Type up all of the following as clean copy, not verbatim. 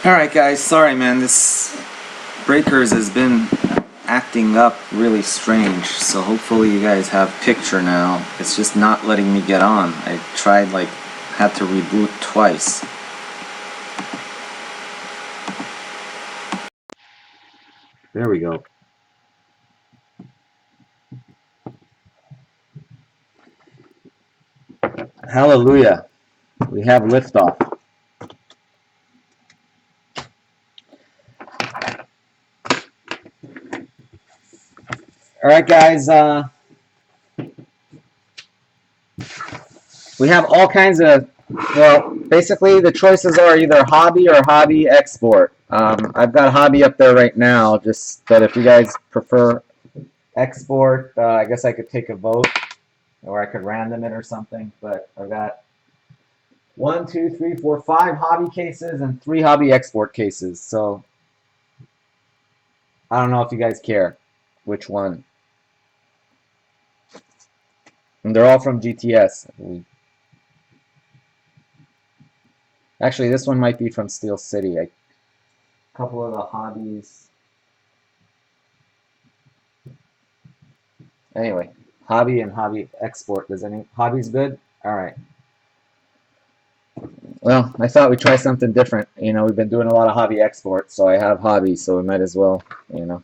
Alright guys, sorry man, this Breakers has been acting up really strange, so hopefully you guys have picture now. It's just not letting me get on. I tried had to reboot twice. There we go. Hallelujah. We have liftoff. Alright guys, we have all kinds of, well, basically the choices are either hobby or hobby export. I've got hobby up there right now, but if you guys prefer export, I guess I could take a vote, or I could random it or something, but I've got 1, 2, 3, 4, 5 hobby cases and 3 hobby export cases, so I don't know if you guys care which one. And they're all from GTS, I believe. Actually, this one might be from Steel City. A couple of the hobbies. Anyway, hobby and hobby export. Does any hobbies good? All right. Well, I thought we'd try something different. You know, we've been doing a lot of hobby export, so I have hobbies, so we might as well, you know.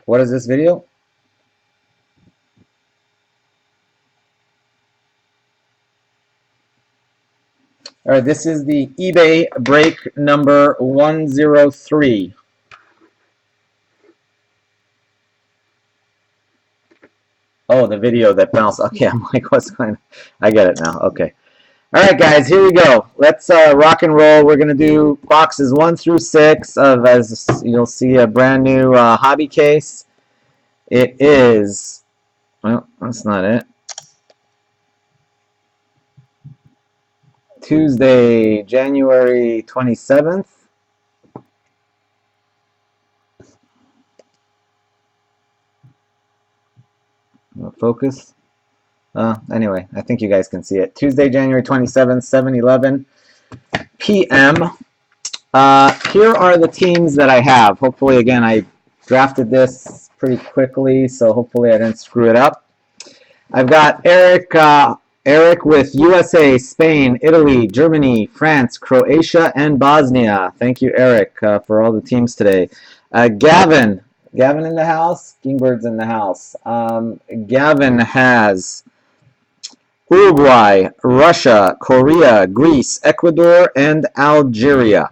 What is this video? All right, this is the eBay break number 103. Oh, the video that bounced. Okay, I'm like, what's going on? I get it now. Okay. All right, guys, here we go. Let's rock and roll. We're going to do boxes 1 through 6 of, as you'll see, a brand new hobby case. It is, well, that's not it. Tuesday, January 27th. Focus. Anyway, I think you guys can see it. Tuesday, January 27th, 7:11 p.m. Here are the teams that I have. Hopefully, again, I drafted this pretty quickly, so hopefully I didn't screw it up. I've got Eric with USA, Spain, Italy, Germany, France, Croatia, and Bosnia. Thank you, Eric, for all the teams today. Gavin in the house. Kingbird's in the house. Gavin has Uruguay, Russia, Korea, Greece, Ecuador, and Algeria.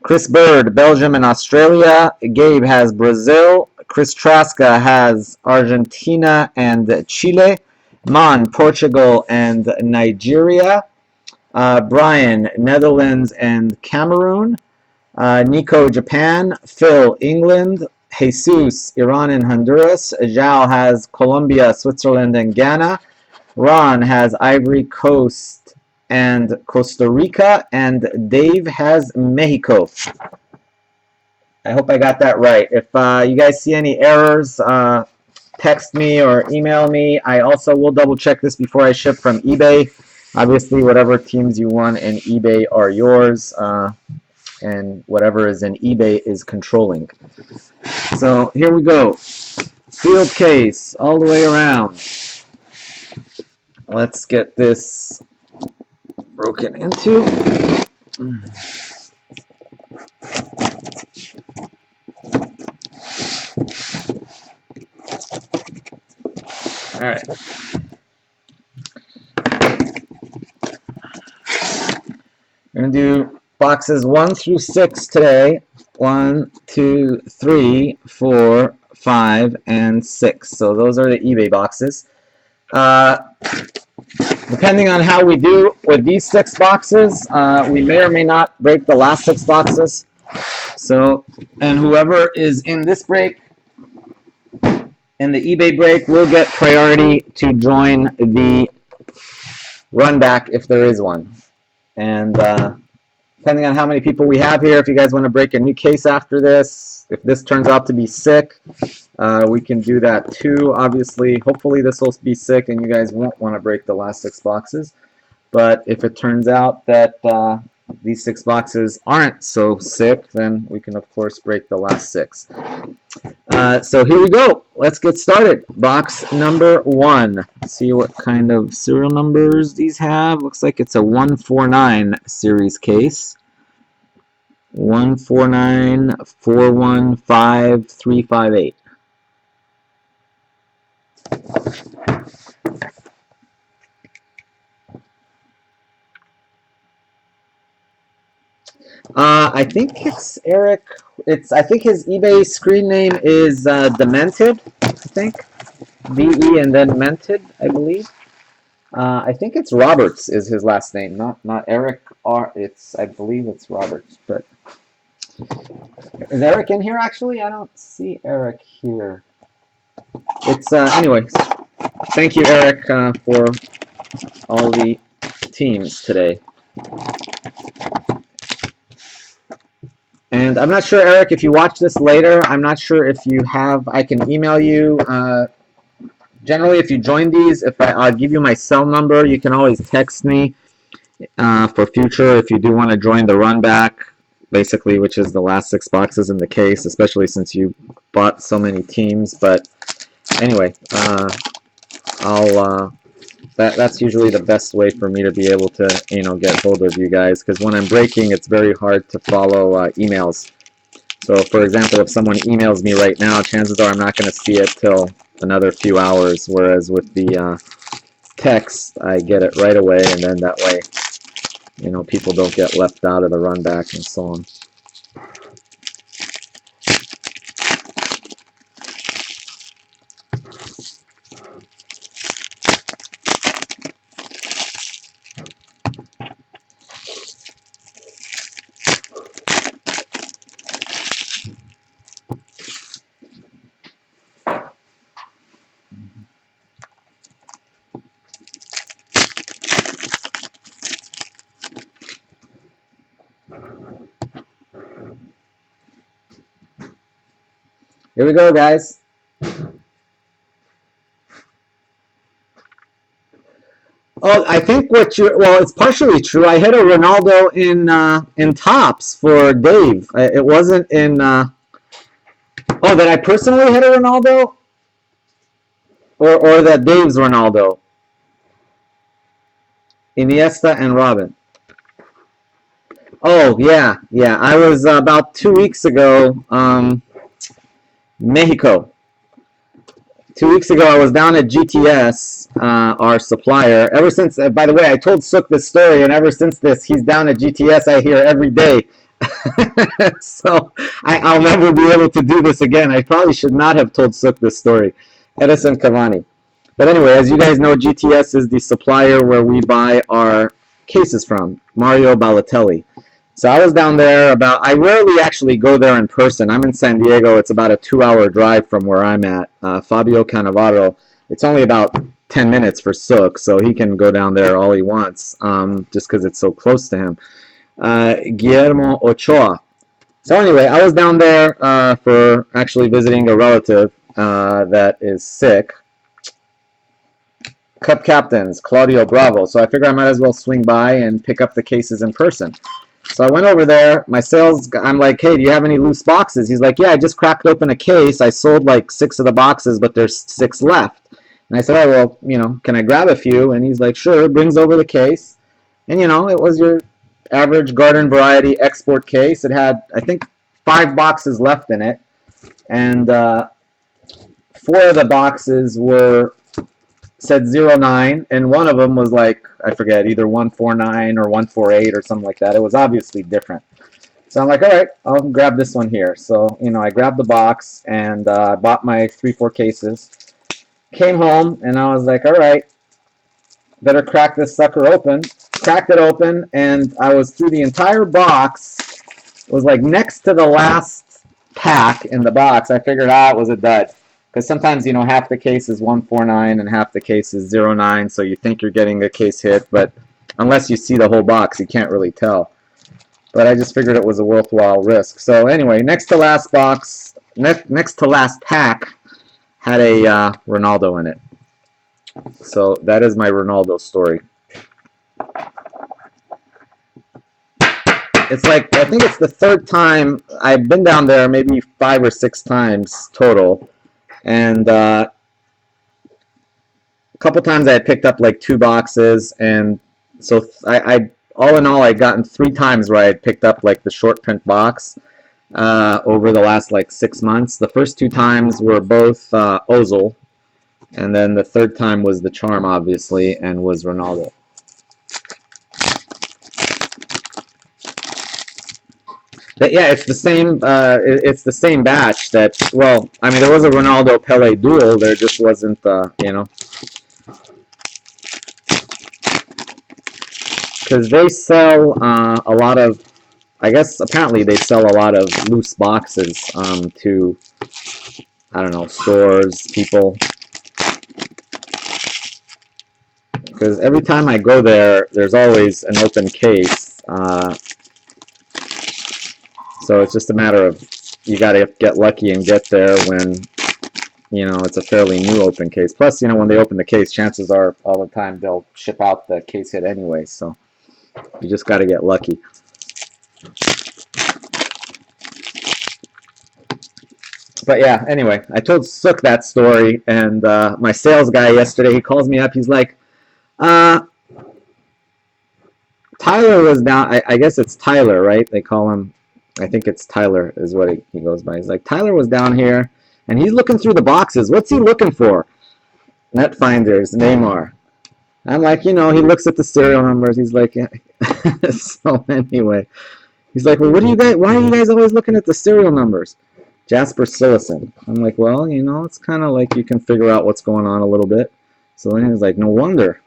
Chris Bird, Belgium and Australia. Gabe has Brazil. Chris Traska has Argentina and Chile. Mon, Portugal and Nigeria. Brian, Netherlands and Cameroon. Nico, Japan. Phil, England. Jesus, Iran and Honduras. Zhao has Colombia, Switzerland and Ghana. Ron has Ivory Coast and Costa Rica. And Dave has Mexico. I hope I got that right. If you guys see any errors, text me or email me. I also will double check this before I ship from eBay. Obviously, whatever teams you want in eBay are yours, and whatever is in eBay is controlling. So here we go. Field case all the way around. Let's get this broken into. All right. We're going to do boxes 1 through 6 today. 1, 2, 3, 4, 5, and 6. So those are the eBay boxes. Depending on how we do with these 6 boxes, we may or may not break the last 6 boxes. So, and whoever is in this break, in the eBay break, will get priority to join the run back if there is one. And depending on how many people we have here, if you guys want to break a new case after this, if this turns out to be sick, we can do that too. Obviously, hopefully this will be sick and you guys won't want to break the last 6 boxes. But if it turns out that these 6 boxes aren't so sick, then we can of course break the last 6. So here we go. Let's get started. Box number 1. See what kind of serial numbers these have. Looks like it's a 149 series case. 149415358. I think it's Eric. I think his eBay screen name is Demented. I think DE and then Mented, I believe. I think it's Roberts is his last name, not Eric. I believe it's Roberts. But is Eric in here actually? I don't see Eric here. It's anyway. Thank you, Eric, for all the teams today. And I'm not sure, Eric, if you watch this later, I'm not sure if you have, I can email you. Generally, if you join these, I'll give you my cell number. You can always text me for future if you do want to join the run back, basically, which is the last 6 boxes in the case, especially since you bought so many teams. But anyway, that's usually the best way for me to be able to, get hold of you guys, because when I'm breaking, it's very hard to follow emails. So, for example, if someone emails me right now, chances are I'm not going to see it till another few hours, whereas with the text, I get it right away, and then that way, people don't get left out of the run back and so on. Here we go, guys. Oh, I think it's partially true. I hit a Ronaldo in Topps for Dave. It wasn't in. That I personally hit a Ronaldo, or that Dave's Ronaldo. Iniesta and Robin. Oh yeah. I was about 2 weeks ago. Mexico. 2 weeks ago, I was down at GTS, our supplier. Ever since, by the way, I told Sook this story, and ever since this, he's down at GTS. I hear every day. So I'll never be able to do this again. I probably should not have told Sook this story. Edison Cavani. But anyway, as you guys know, GTS is the supplier where we buy our cases from. Mario Balotelli. So I was down there I rarely actually go there in person. I'm in San Diego. It's about a 2-hour drive from where I'm at. Fabio Cannavaro, it's only about 10 minutes for Sook, so he can go down there all he wants, just because it's so close to him. Guillermo Ochoa. So anyway, I was down there for actually visiting a relative that is sick. Cup captains, Claudio Bravo. So I figured I might as well swing by and pick up the cases in person. So I went over there. I'm like, hey, do you have any loose boxes? He's like, yeah, I just cracked open a case. I sold like 6 of the boxes, but there's 6 left. And I said, oh, well, can I grab a few? And he's like, sure. Brings over the case. And, it was your average garden variety export case. It had, I think, 5 boxes left in it. And 4 of the boxes said 09, and one of them was like, I forget, either 149 or 148 or something like that. It was obviously different. So I'm like, all right, I'll grab this one here. So, I grabbed the box and bought my 3-4 cases. Came home, and I was like, all right, better crack this sucker open. Cracked it open, and I was through the entire box. It was like next to the last pack in the box. I figured, it was a dud. Because sometimes, half the case is 149 and half the case is 09, so you think you're getting a case hit, but unless you see the whole box, you can't really tell. but I just figured it was a worthwhile risk. So anyway, next to last box, next to last pack had a Ronaldo in it. So that is my Ronaldo story. It's like, I think it's the third time I've been down there, maybe 5 or 6 times total, and a couple times I had picked up like 2 boxes, and so I all in all I'd gotten 3 times where I had picked up like the short print box over the last like 6 months. The first 2 times were both Ozil, and then the third time was the charm, obviously, and was Ronaldo. But yeah, it's the same. It's the same batch. That, well, I mean, there was a Ronaldo Pele duel. There just wasn't, you know, because they sell a lot of. I guess apparently they sell a lot of loose boxes to, I don't know, stores, people. Because every time I go there, there's always an open case. So it's just a matter of, you got to get lucky and get there when, you know, it's a fairly new open case. Plus, you know, when they open the case, chances are all the time they'll ship out the case hit anyway. So you just got to get lucky. But yeah, anyway, I told Sook that story, and my sales guy yesterday, he calls me up. He's like, Tyler was down. I guess it's Tyler, right? They call him, I think it's Tyler is what he goes by. He's like, Tyler was down here, and he's looking through the boxes. What's he looking for? Netfinders, Neymar. I'm like, you know, he looks at the serial numbers. He's like, yeah. So anyway, he's like, well, why are you guys always looking at the serial numbers? Jasper Cillison. I'm like, well, you know, it's kind of like you can figure out what's going on a little bit. So then he was like, no wonder.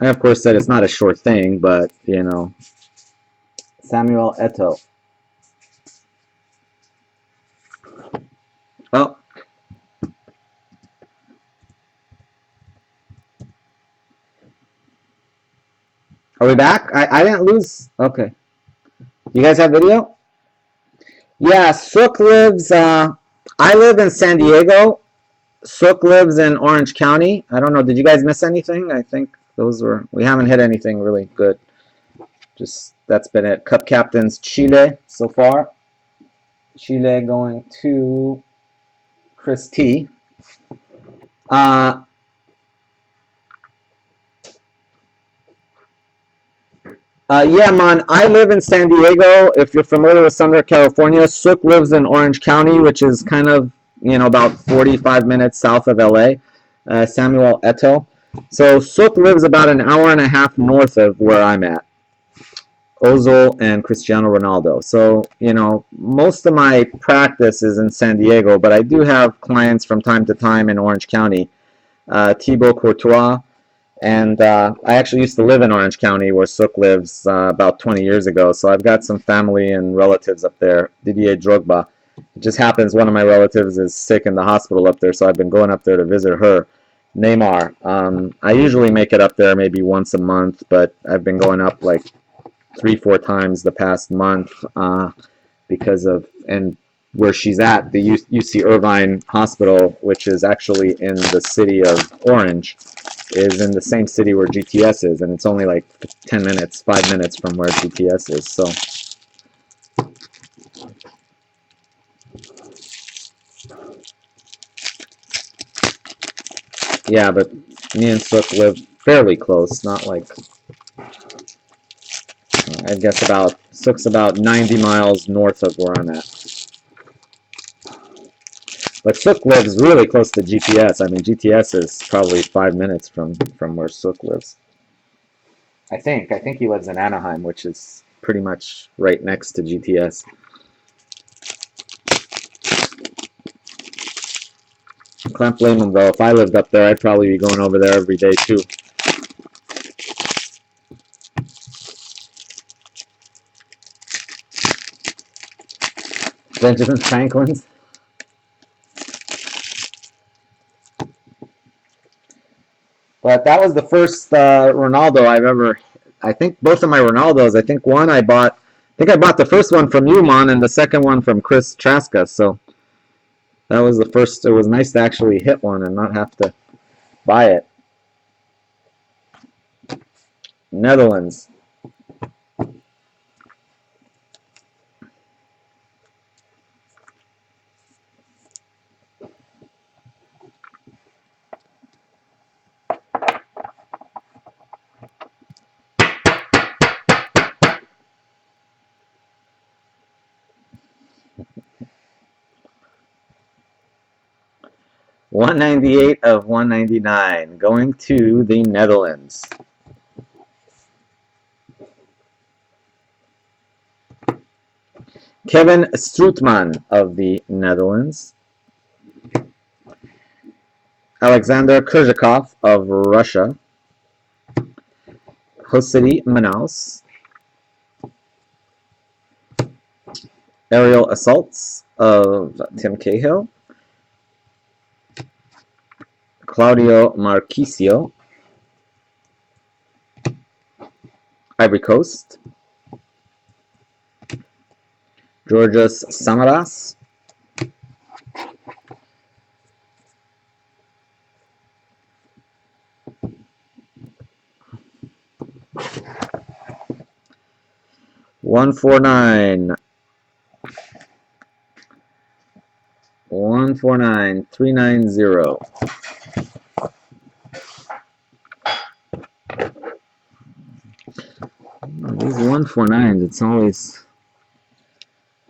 I, of course, said it's not a sure thing, but, you know. Samuel Eto'o. Oh. Are we back? I didn't lose. Okay. You guys have video? Yeah, Sook lives, I live in San Diego. Sook lives in Orange County. I don't know, did you guys miss anything? I think those were, we haven't hit anything really good. Just, that's been it. Cup captains, Chile so far. Chile going to Chris T. Yeah, man, I live in San Diego. If you're familiar with Southern California, Sook lives in Orange County, which is kind of, you know, about 45 minutes south of LA. Samuel Eto'o. So Sook lives about an hour and a half north of where I'm at. Ozil and Cristiano Ronaldo. So, you know, most of my practice is in San Diego, but I do have clients from time to time in Orange County. Thibaut Courtois. And I actually used to live in Orange County, where Sook lives, about 20 years ago. So I've got some family and relatives up there. Didier Drogba. It just happens one of my relatives is sick in the hospital up there, so I've been going up there to visit her. Neymar. I usually make it up there maybe once a month, but I've been going up like 3-4 times the past month because of, and where she's at, the UC Irvine Hospital, which is actually in the city of Orange, is in the same city where GTS is, and it's only like 10 minutes, 5 minutes from where GTS is. So yeah, but me and Sook live fairly close, not like, I guess about, Sook's about 90 miles north of where I'm at. But Sook lives really close to GTS. I mean, GTS is probably 5 minutes from where Sook lives. I think he lives in Anaheim, which is pretty much right next to GTS. I can't blame him, though. If I lived up there, I'd probably be going over there every day, too. Benjamin Franklin's. But that was the first Ronaldo I've ever I think both of my Ronaldos. I think one I bought. I think I bought the first one from you, Mon, and the second one from Chris Traska. So that was the first. It was nice to actually hit one and not have to buy it. Netherlands. $198 of $199 going to the Netherlands. Kevin Strootman of the Netherlands. Alexander Kurzhakov of Russia. Hosseini Manaus. Aerial Assaults of Tim Cahill. Claudio Marchisio. Ivory Coast. Georgios Samaras. $149. $149,390. These 149s, it's always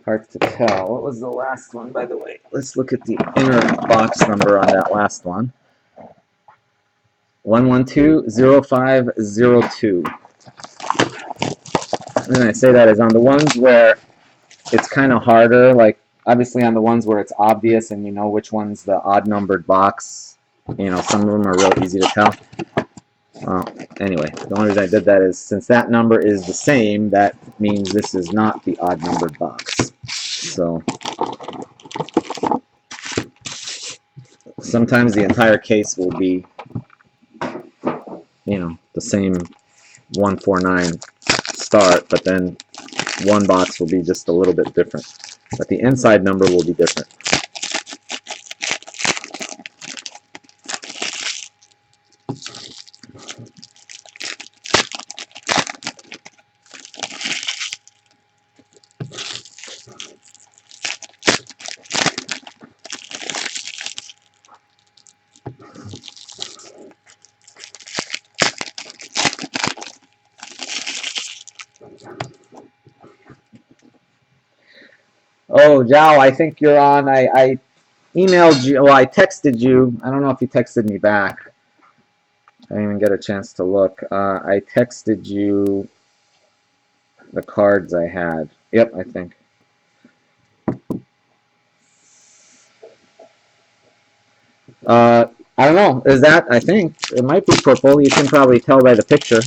hard to tell. What was the last one, by the way? Let's look at the inner box number on that last one. 1120502. The reason I say that is on the ones where it's kind of harder, like obviously on the ones where it's obvious and you know which one's the odd numbered box, you know, some of them are real easy to tell. Anyway, the only reason I did that is since that number is the same, that means this is not the odd numbered box. So sometimes the entire case will be, you know, the same 149 start, but then one box will be just a little bit different. But the inside number will be different. Oh, Zhao, I think you're on. I emailed you, well, I texted you. I don't know if you texted me back. I didn't even get a chance to look. I texted you the cards I had. Yep, I think. I don't know. Is that, I think, it might be purple. You can probably tell by the picture.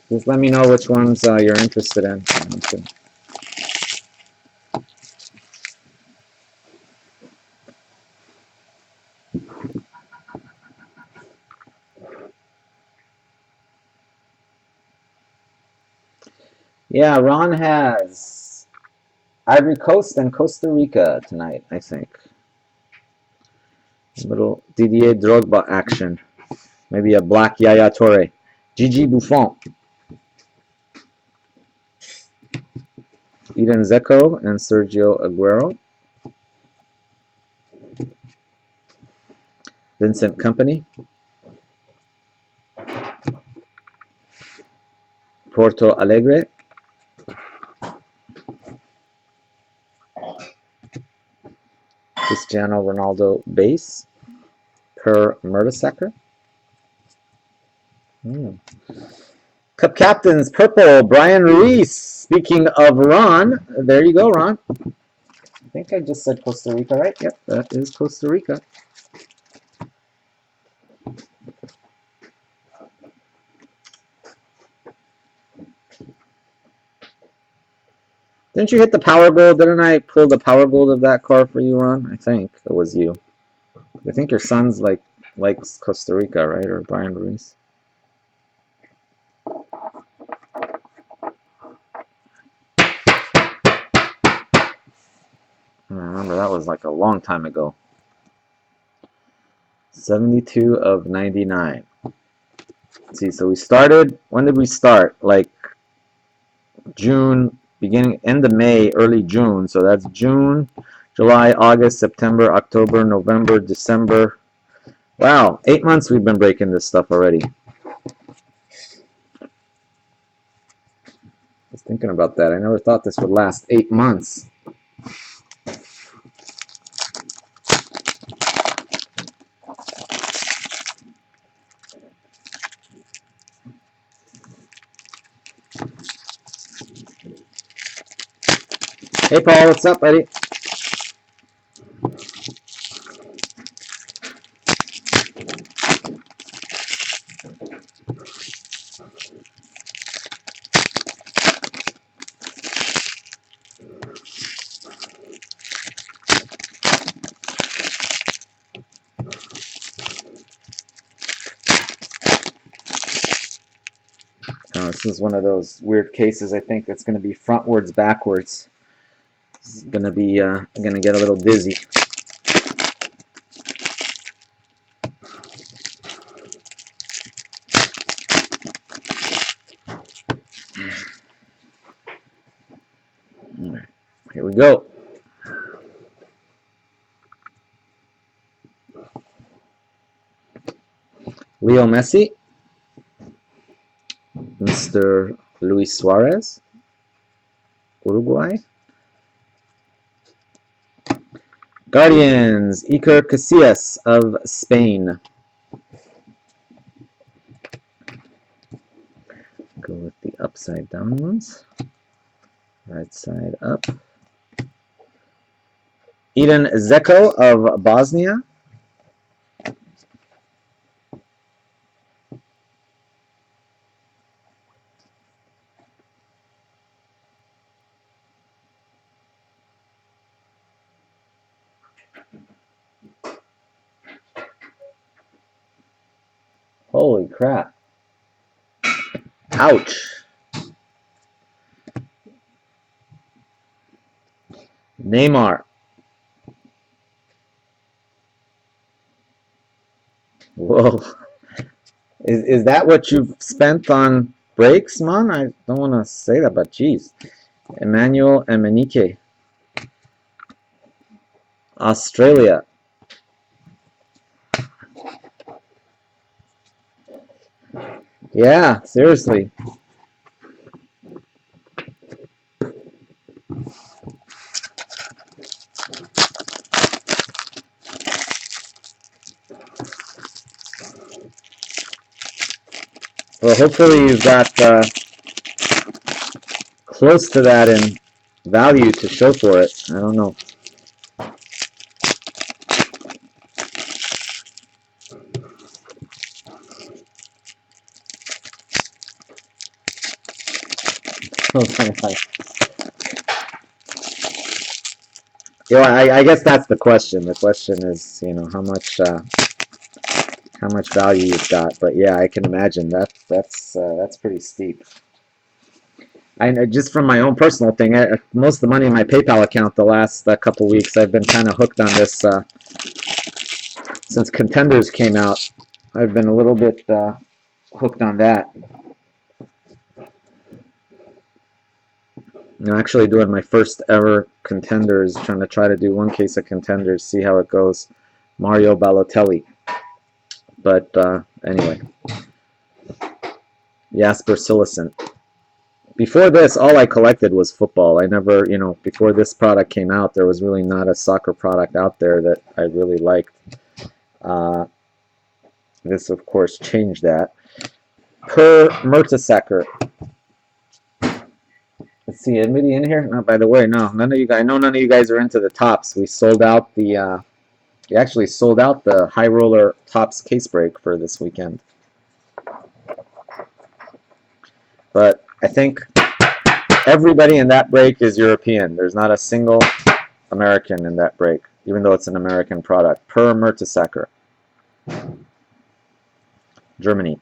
Just let me know which ones you're interested in. Okay. Yeah, Ron has Ivory Coast and Costa Rica tonight, I think. A little Didier Drogba action. Maybe a black Yaya Toure. Gigi Buffon. Edin Dzeko and Sergio Aguero. Vincent Kompany. Porto Alegre. Cristiano Ronaldo base. Per Mertesacker. Cup captains, purple, Brian Ruiz. Speaking of Ron, there you go, Ron. I think I just said Costa Rica, right? Yep, that is Costa Rica. Didn't you hit the power gold? Didn't I pull the power gold of that car for you, Ron? I think it was you. I think your son's likes Costa Rica, right? Or Brian Ruiz. remember that was like a long time ago. 72 of 99. Let's see, so we started, when did we start? Like June, end of May, early June. So that's June, July, August, September, October, November, December. Wow, 8 months we've been breaking this stuff already. I was thinking about that. I never thought this would last 8 months. Hey Paul, what's up, buddy? This is one of those weird cases. I think that's going to be frontwards, backwards. This is going to be going to get a little dizzy. Here we go. Leo Messi, Mr. Luis Suarez, Uruguay. Guardians, Iker Casillas of Spain. Go with the upside down ones. Right side up. Edin Dzeko of Bosnia. Holy crap. Ouch. Neymar. Whoa. Is that what you've spent on breaks, man? I don't want to say that, but geez. Emmanuel Emenike. Australia. Yeah, seriously. Well, hopefully you've got close to that in value to show for it. I don't know. You know, I guess that's the question. The question is, you know, how much value you've got. But yeah, I can imagine that's pretty steep. I just from my own personal thing, most of the money in my PayPal account the last couple weeks, I've been kind of hooked on this since Contenders came out. I've been a little bit hooked on that. I'm actually doing my first ever Contenders, try to do one case of Contenders, see how it goes. Mario Balotelli. But anyway, Jasper Cillessen. Before this, all I collected was football. I never, you know, before this product came out, there was really not a soccer product out there that I really liked. This, of course, changed that. Per Mertesacker. Let's see, anybody in here? No, by the way, no, none of you guys. I know none of you guys are into the tops. We sold out the. We actually sold out the High Roller Tops case break for this weekend. But I think everybody in that break is European. There's not a single American in that break, even though it's an American product. Per Mertesacker. Germany.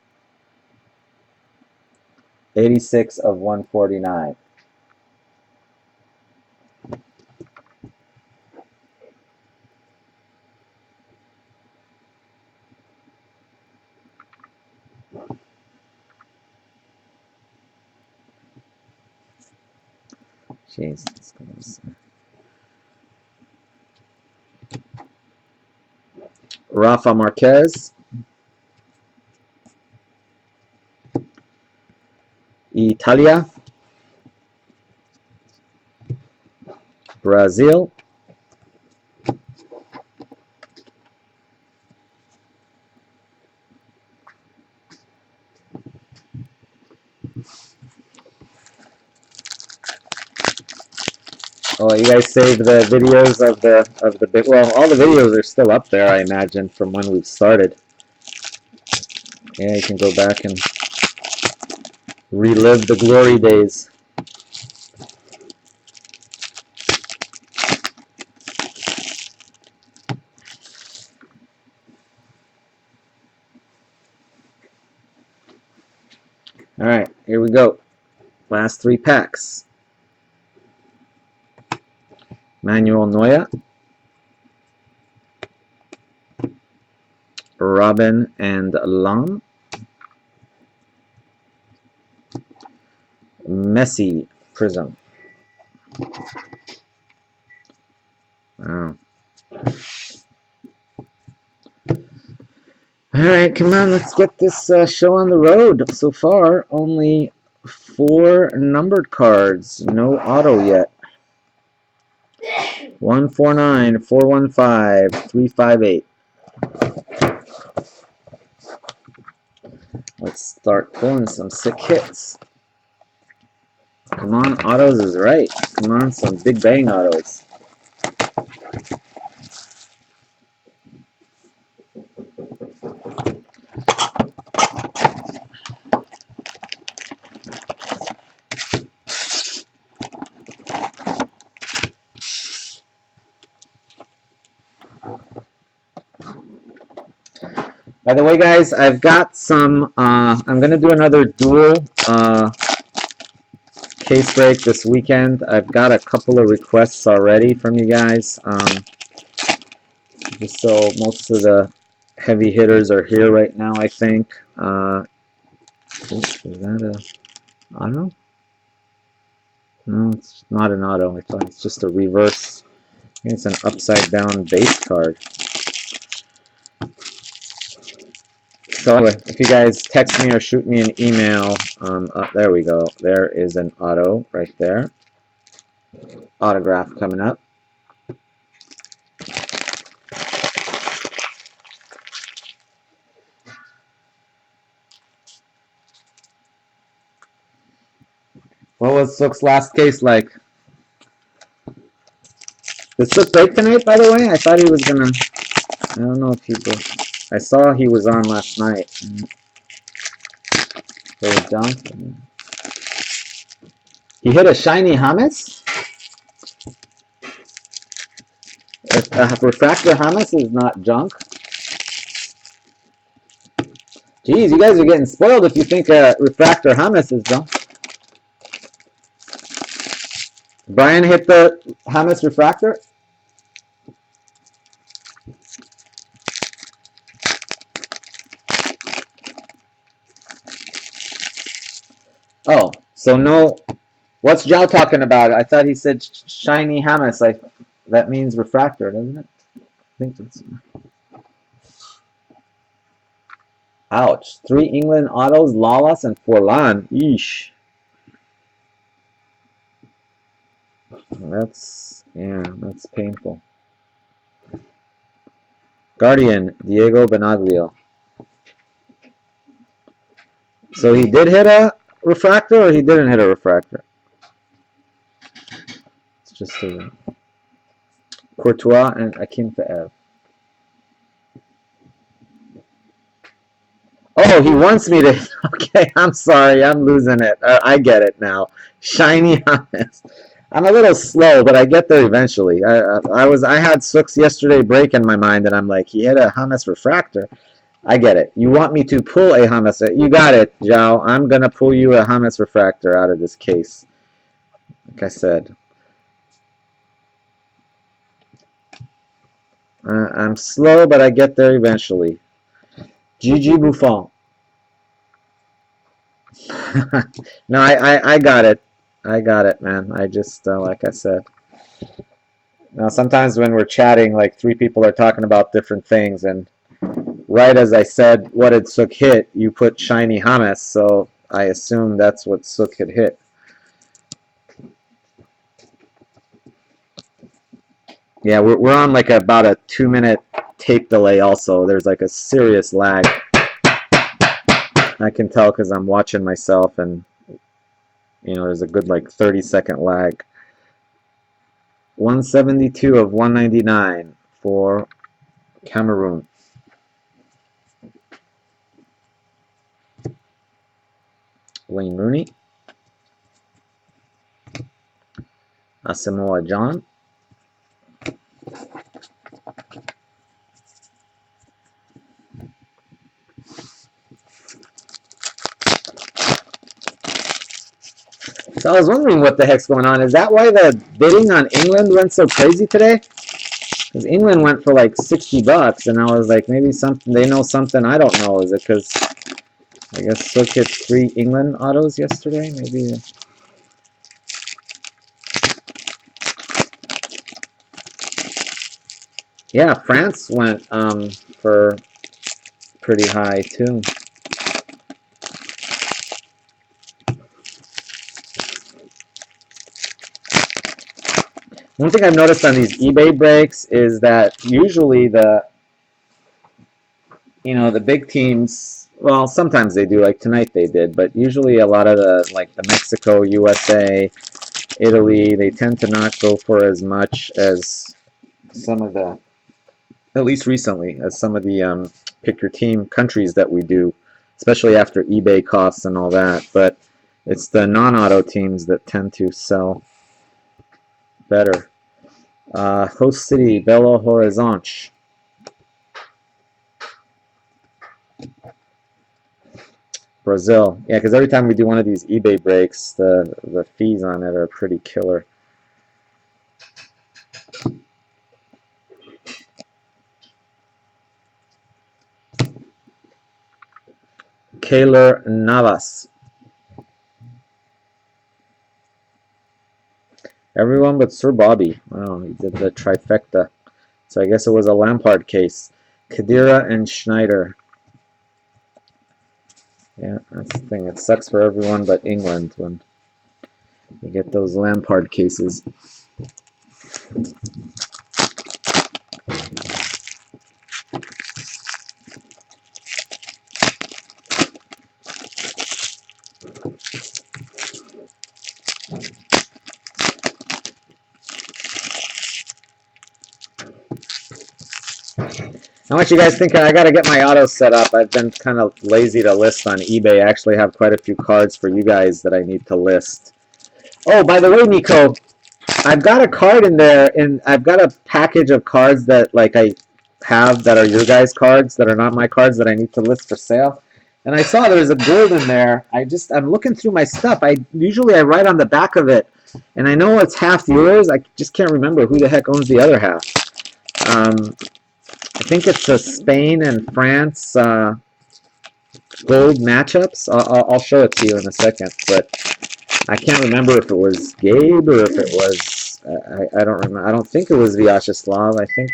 86 of 149. Jeez. Rafa Marquez. Italia. Brazil. Oh, you guys saved the videos of the big. Well, all the videos are still up there, I imagine, from when we've started. Yeah, you can go back and relive the glory days. All right, here we go. Last 3 packs. Manuel Neuer. Robin and Lam. Messi Prism. Wow. Alright, come on, let's get this show on the road. So far, only 4 numbered cards. No auto yet. 149, 415, 358. Let's start pulling some sick hits. Come on, autos is right. Come on, some big bang autos. By the way, guys, I've got some, I'm going to do another dual case break this weekend. I've got a couple of requests already from you guys. Just so most of the heavy hitters are here right now, I think. Oh, is that a auto? No, it's not an auto. I thought it's just a reverse. I think it's an upside down base card. So anyway, if you guys text me or shoot me an email, there we go. There is an auto right there. Autograph coming up. What was Sook's last case like? Did Sook break tonight, by the way? I thought he was gonna. I don't know if he did. I saw he was on last night. He hit a shiny James? A refractor James is not junk. Geez, you guys are getting spoiled if you think a refractor James is junk. Brian hit the James refractor? Oh, so no. What's Zhao talking about? I thought he said shiny James. Like that means refractor, doesn't it? I think that's. Ouch. 3 England autos, Lawless and Forlan. Eesh. That's painful. Guardian, Diego Benaglio. So he did hit a refractor, or he didn't hit a refractor? It's just a Courtois and Akinfeev. Oh, he wants me to. Okay, I'm sorry, I'm losing it. I get it now. Shiny James. I'm a little slow, but I get there eventually. I had Sooks yesterday break in my mind, and I'm like, he hit a James refractor. I get it. You want me to pull a James? You got it, Zhao. I'm gonna pull you a James refractor out of this case. Like I said, I'm slow, but I get there eventually. Gigi Buffon. No, I got it. I got it, man. I just, like I said. Now, sometimes when we're chatting, like three people are talking about different things, and right as I said, what did Sook hit? You put shiny Hamas, so I assume that's what Sook had hit. Yeah, we're on like about a 2-minute tape delay also. There's like a serious lag. I can tell because I'm watching myself, and there's a good like 30-second lag. 172 of 199 for Cameroon. Wayne Rooney. Asamoah Gyan. So I was wondering what the heck's going on. Is that why the bidding on England went so crazy today? Because England went for like $60, and I was like, maybe something they know something I don't know. Is it because I guess Sook hit 3 England autos yesterday? Maybe. Yeah, France went for pretty high too. One thing I've noticed on these eBay breaks is that usually the big teams, well, sometimes they do, like tonight they did, but usually a lot of the Mexico, USA, Italy, they tend to not go for as much as some of the, at least recently, as some of the pick your team countries that we do, especially after eBay costs and all that. But it's the non-auto teams that tend to sell better. Host city, Belo Horizonte. Brazil. Yeah, because every time we do one of these eBay breaks, the fees on it are pretty killer. Keylor Navas. Everyone but Sir Bobby. Wow, he did the trifecta. So I guess it was a Lampard case. Khedira and Schneider. Yeah, that's the thing. It sucks for everyone but England when you get those Lampard cases. How much you guys think? I got to get my auto set up. I've been kind of lazy to list on eBay. I actually have quite a few cards for you guys that I need to list. Oh, by the way, Nico, I've got a card in there, and I've got a package of cards that I have that are your guys' cards that are not my cards that I need to list for sale. And I saw there's a gold in there. I'm looking through my stuff. Usually I write on the back of it, and I know it's half yours. I just can't remember who the heck owns the other half. I think it's the Spain and France gold matchups. I'll show it to you in a second, but I can't remember if it was Gabe or if it was. I don't remember. I don't think it was Vyacheslav. I think.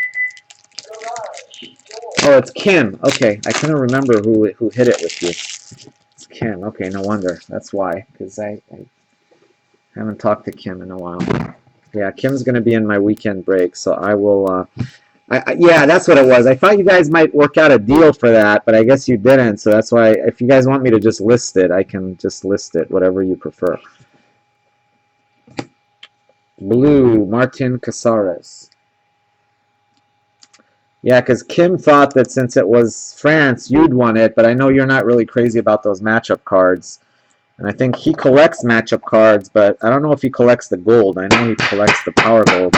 Oh, it's Kim. Okay, I couldn't remember who hit it with you. It's Kim. Okay, no wonder. That's why, because I haven't talked to Kim in a while. Yeah, Kim's going to be in my weekend break, so I will. Yeah, that's what it was. I thought you guys might work out a deal for that, but I guess you didn't. So that's why, if you guys want me to just list it, I can just list it, whatever you prefer. Blue, Martin Casares. Yeah, because Kim thought that since it was France, you'd won it, but I know you're not really crazy about those matchup cards. And I think he collects matchup cards, but I don't know if he collects the gold. I know he collects the power gold.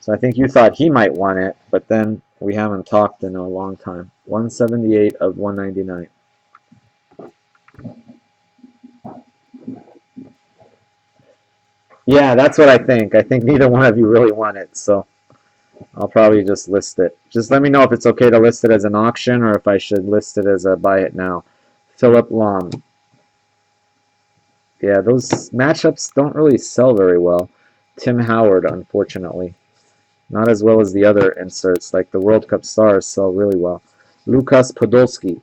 So I think you thought he might want it, but then we haven't talked in a long time. 178 of 199. Yeah, that's what I think. I think neither one of you really want it, so I'll probably just list it. Just let me know if it's okay to list it as an auction or if I should list it as a buy it now. Philip Lahm. Yeah, those matchups don't really sell very well. Tim Howard, unfortunately. Not as well as the other inserts, like the World Cup stars sell really well. Lukas Podolski.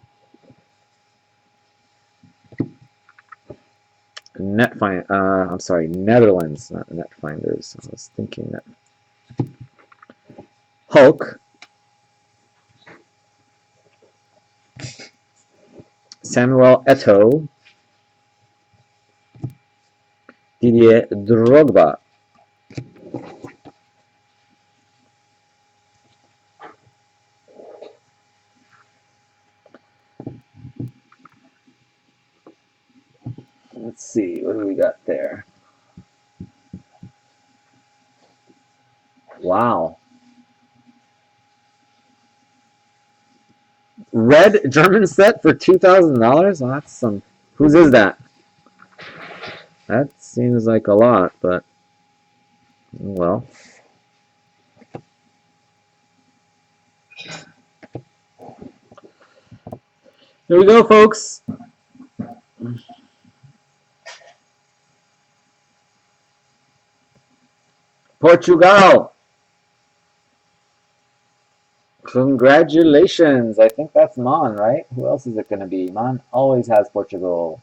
I'm sorry, Netherlands, not Netfinders. I was thinking that. Hulk. Samuel Eto'o. Didier Drogba. Let's see, what do we got there? Wow. Red German set for $2,000? Well, that's some. Whose is that? That seems like a lot, but well. Here we go, folks. Portugal. Congratulations. I think that's Mon, right? Who else is it going to be? Mon always has Portugal.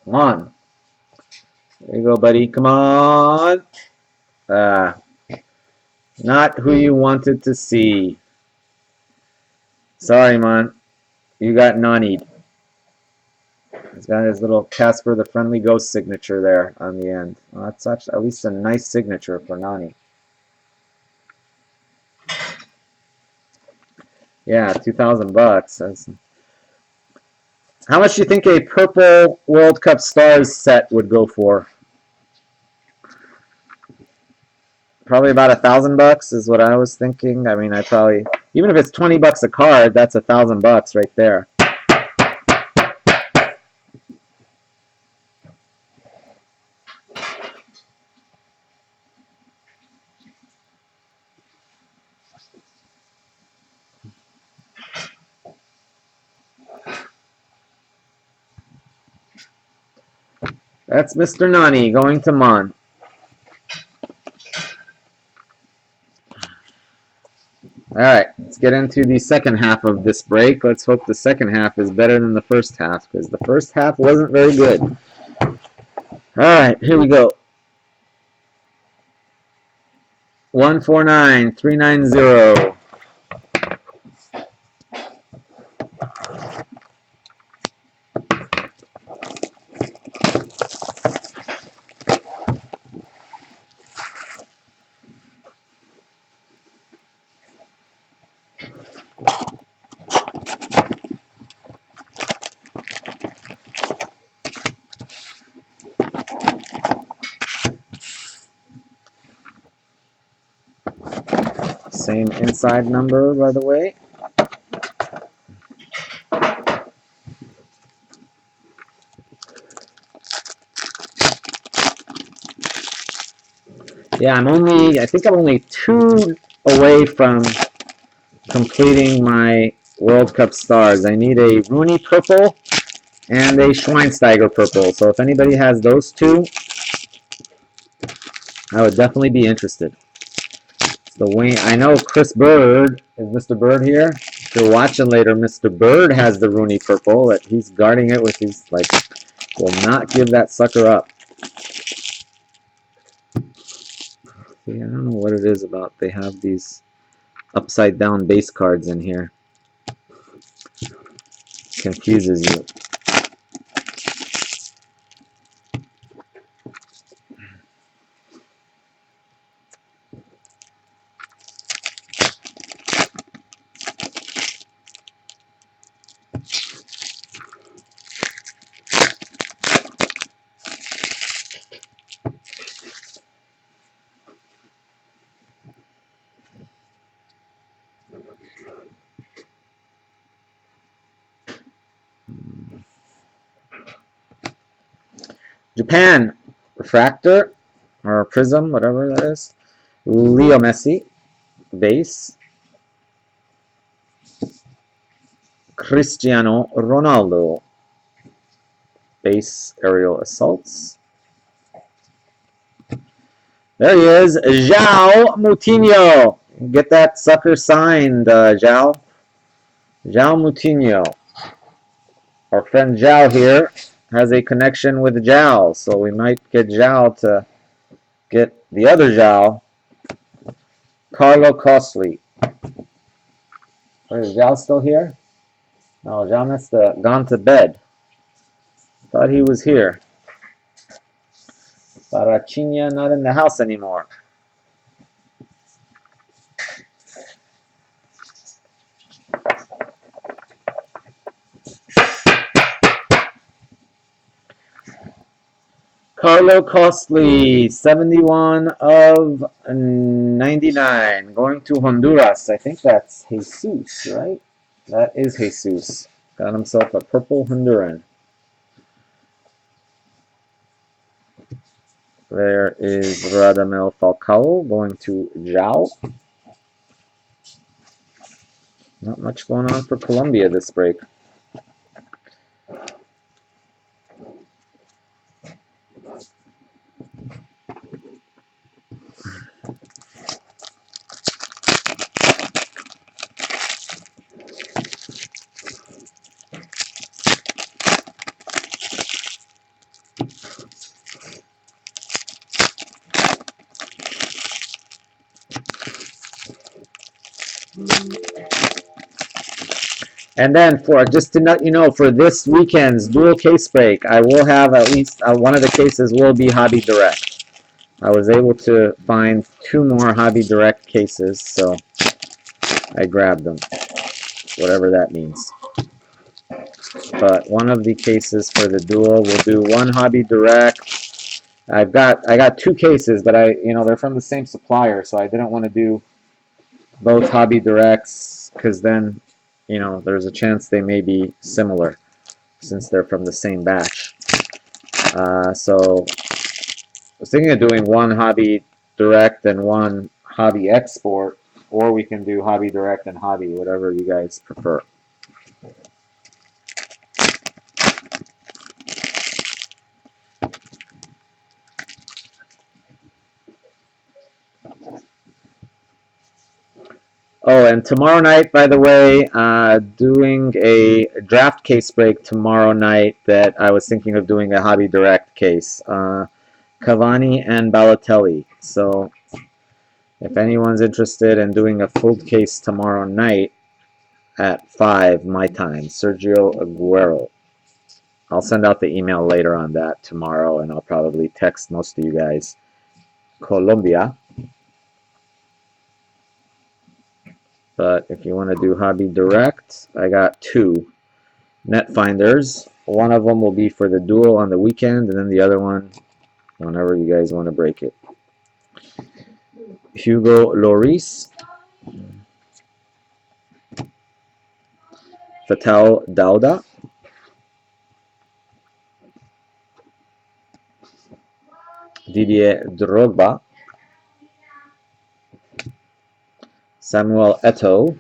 Mon. There you go, buddy. Come on. Not who you wanted to see. Sorry, Mon. You got Nani. He's got his little Casper the Friendly Ghost signature there on the end. Well, that's actually at least a nice signature for Nani. Yeah, $2,000. How much do you think a purple World Cup Stars set would go for? Probably about $1,000 is what I was thinking. I mean, I probably, even if it's $20 a card, that's $1,000 right there. That's Mr. Nani going to Mon. All right, let's get into the second half of this break. Let's hope the second half is better than the first half, because the first half wasn't very good. All right, here we go. 149390. Same inside number, by the way. Yeah, I think I'm only 2 away from completing my World Cup stars. I need a Rooney purple and a Schweinsteiger purple. So if anybody has those 2, I would definitely be interested. The Wayne, I know Chris Bird, is Mr. Bird here? If you're watching later, Mr. Bird has the Rooney purple. That he's guarding it with his, like, will not give that sucker up. See, I don't know what it is about. They have these upside down base cards in here. Confuses you. Japan, refractor or prism, whatever that is. Leo Messi, base. Cristiano Ronaldo, base aerial assaults. There he is, João Moutinho. Get that sucker signed, João. João Moutinho. Our friend João here has a connection with João, so we might get João to get the other João, Carlo Costly. Is João still here? No, João must have gone to bed. Thought he was here. Baratinha not in the house anymore. Carlo Costly, 71 of 99, going to Honduras. I think that's Jesus, right? That is Jesus. Got himself a purple Honduran. There is Radamel Falcao going to João. Not much going on for Colombia this break. And then for just to let you know, for this weekend's dual case break, I will have at least one of the cases will be Hobby Direct. I was able to find 2 more Hobby Direct cases, so I grabbed them, whatever that means. But one of the cases for the dual will do 1 Hobby Direct. I got 2 cases, but they're from the same supplier, so I didn't want to do both Hobby Directs because then there's a chance they may be similar since they're from the same batch. So I was thinking of doing 1 Hobby Direct and 1 Hobby Export, or we can do Hobby Direct and Hobby, whatever you guys prefer. Oh, and tomorrow night, by the way, doing a draft case break tomorrow night that I was thinking of doing a Hobby Direct case. Cavani and Balotelli. So if anyone's interested in doing a full case tomorrow night at 5 my time, Sergio Aguero. I'll send out the email later on that tomorrow, and I'll probably text most of you guys. Colombia. But if you want to do Hobby Direct, I got 2 net finders. One of them will be for the duel on the weekend, and then the other one whenever you guys want to break it. Hugo Lloris. Fatal Dauda. Didier Drogba. Samuel Eto'o.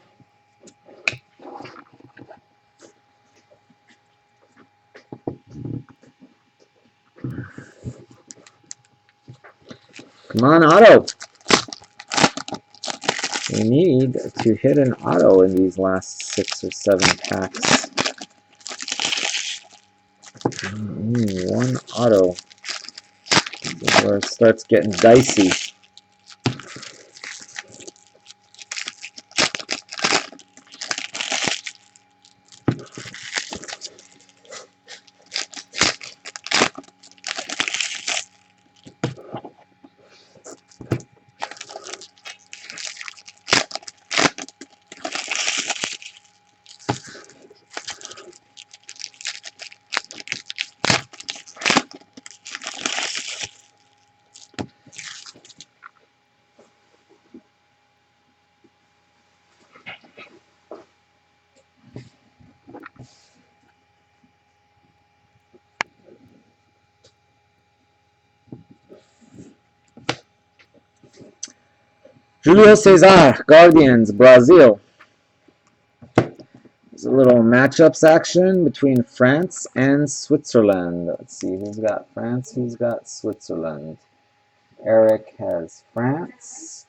Come on, auto. We need to hit an auto in these last 6 or 7 packs. 1 auto. This is where it starts getting dicey. Julio Cesar, Guardians, Brazil. There's a little matchups action between France and Switzerland. Let's see who's got France, who's got Switzerland. Eric has France.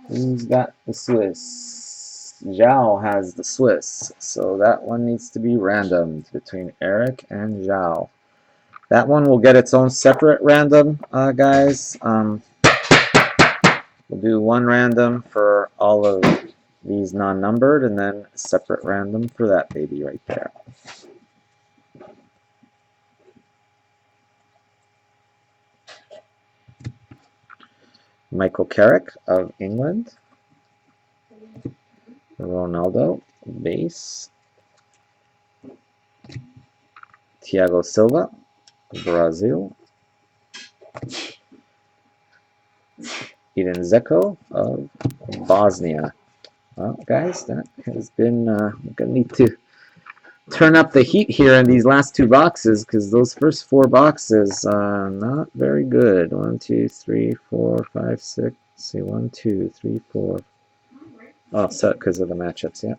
Who's got the Swiss? Zhao has the Swiss. So that one needs to be randomed between Eric and Zhao. That one will get its own separate random, guys. We'll do one random for all of these non-numbered, and then a separate random for that baby right there. Michael Carrick of England. Ronaldo, base. Thiago Silva, Brazil. Edin Dzeko of Bosnia. Well, guys, that has been, we're going to need to turn up the heat here in these last two boxes, because those first four boxes are not very good. 1, 2, 3, 4, 5, 6. Let's see, 1, 2, 3, 4. Oh, so because of the matchups, yeah.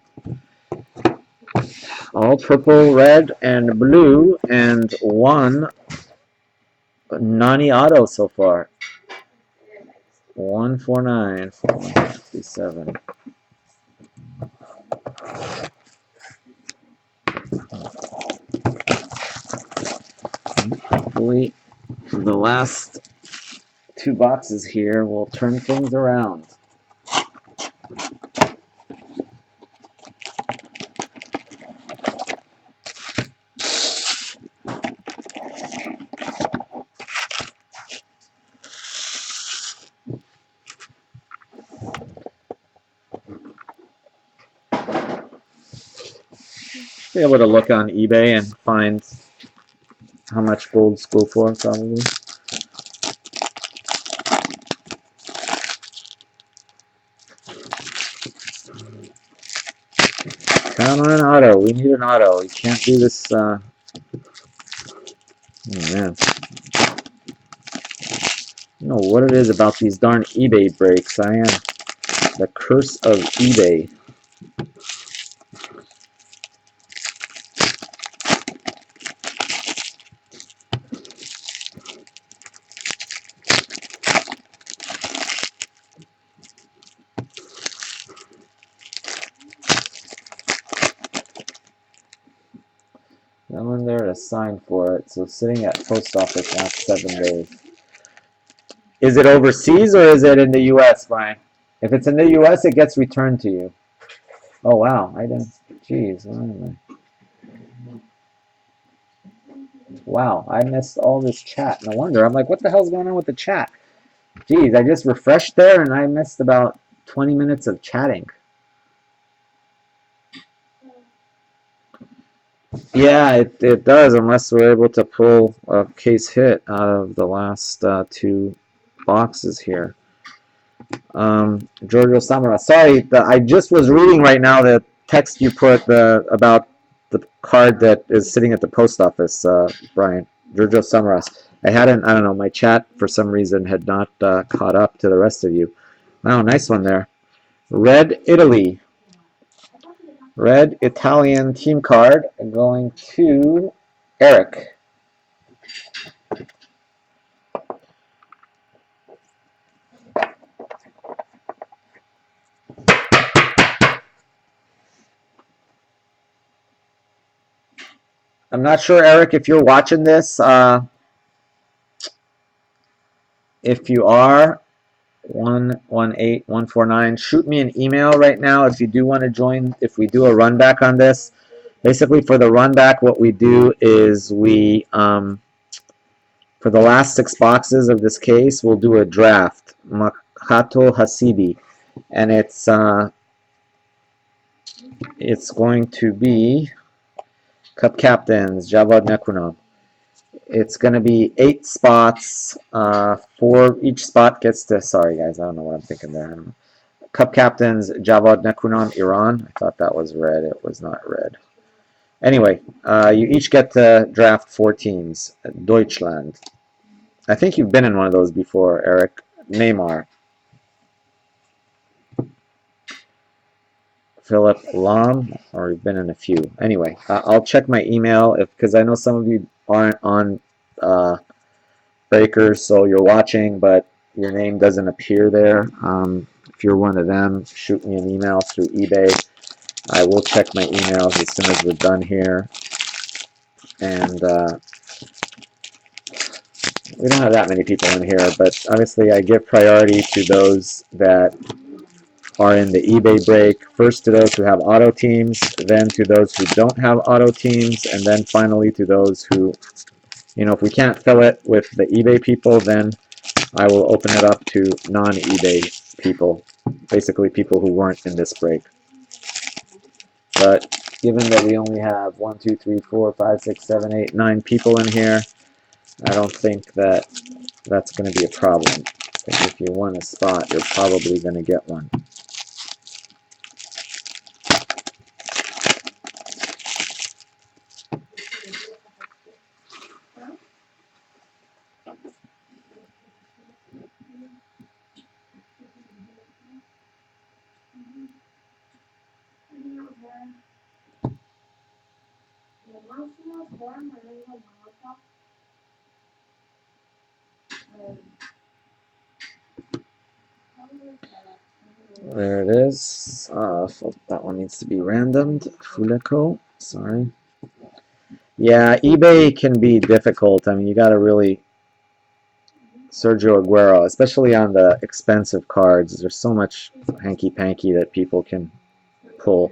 All purple, red, and blue, and one Nani auto so far. 149 for 157. Hopefully, the last two boxes here will turn things around. Be able to look on eBay and find how much golds go for, probably. Come on, auto. We need an auto. You can't do this. Oh, man. I don't know what it is about these darn eBay breaks. I am the curse of eBay. No one there to sign for it, so sitting at post office last 7 days. Is it overseas or is it in the U.S., Brian? If it's in the U.S., it gets returned to you. Oh, wow. I didn't. Jeez. Where am I? Wow. I missed all this chat. No wonder. I'm like, what the hell's going on with the chat? Jeez. I just refreshed there and I missed about 20 minutes of chatting. Yeah, it does, unless we're able to pull a case hit out of the last two boxes here. Giorgio Samara. Sorry, I just was reading right now the text you put about the card that is sitting at the post office, Brian. Giorgio Samaras. I don't know, my chat for some reason had not caught up to the rest of you. Wow, nice one there. Red Italy. Red Italian team card going to Eric. I'm not sure, Eric, if you're watching this. If you are, 118149, shoot me an email right now if you do want to join, if we do a run back on this. Basically, for the run back, what we do is we, for the last 6 boxes of this case, we'll do a draft. Makato Hasibi. And it's going to be Cup Captains, Javad Nekunam. It's going to be 8 spots. 4 each spot gets to. Sorry, guys, I don't know what I'm thinking there. Cup Captains, Javad Nekunam, Iran. I thought that was red. It was not red. Anyway, you each get to draft 4 teams. Deutschland. I think you've been in one of those before, Eric. Neymar. Philip Lam, or you've been in a few. Anyway, I'll check my email because I know some of you aren't on Breakers, so you're watching, but your name doesn't appear there. If you're one of them, shoot me an email through eBay. I will check my emails as soon as we're done here. And we don't have that many people in here, but obviously I give priority to those that are in the eBay break. First to those who have auto teams, then to those who don't have auto teams, and then finally to those who, if we can't fill it with the eBay people, then I will open it up to non-eBay people, basically people who weren't in this break. But given that we only have 1, 2, 3, 4, 5, 6, 7, 8, 9 people in here, I don't think that that's going to be a problem. Because if you want a spot, you're probably going to get one. There it is. That one needs to be randomed. Fuleco, sorry. Yeah, eBay can be difficult. I mean, you got to really Sergio Aguero, especially on the expensive cards. There's so much hanky-panky that people can pull.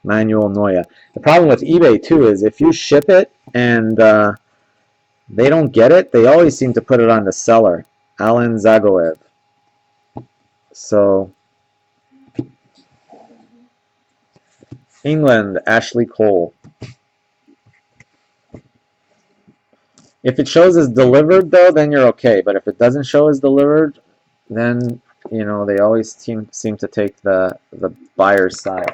Manuel Neuer. The problem with eBay, too, is if you ship it and they don't get it, they always seem to put it on the seller. Alan Zagoev. So, England, Ashley Cole. If it shows as delivered, though, then you're okay. But if it doesn't show as delivered, then, they always seem to take the buyer's side.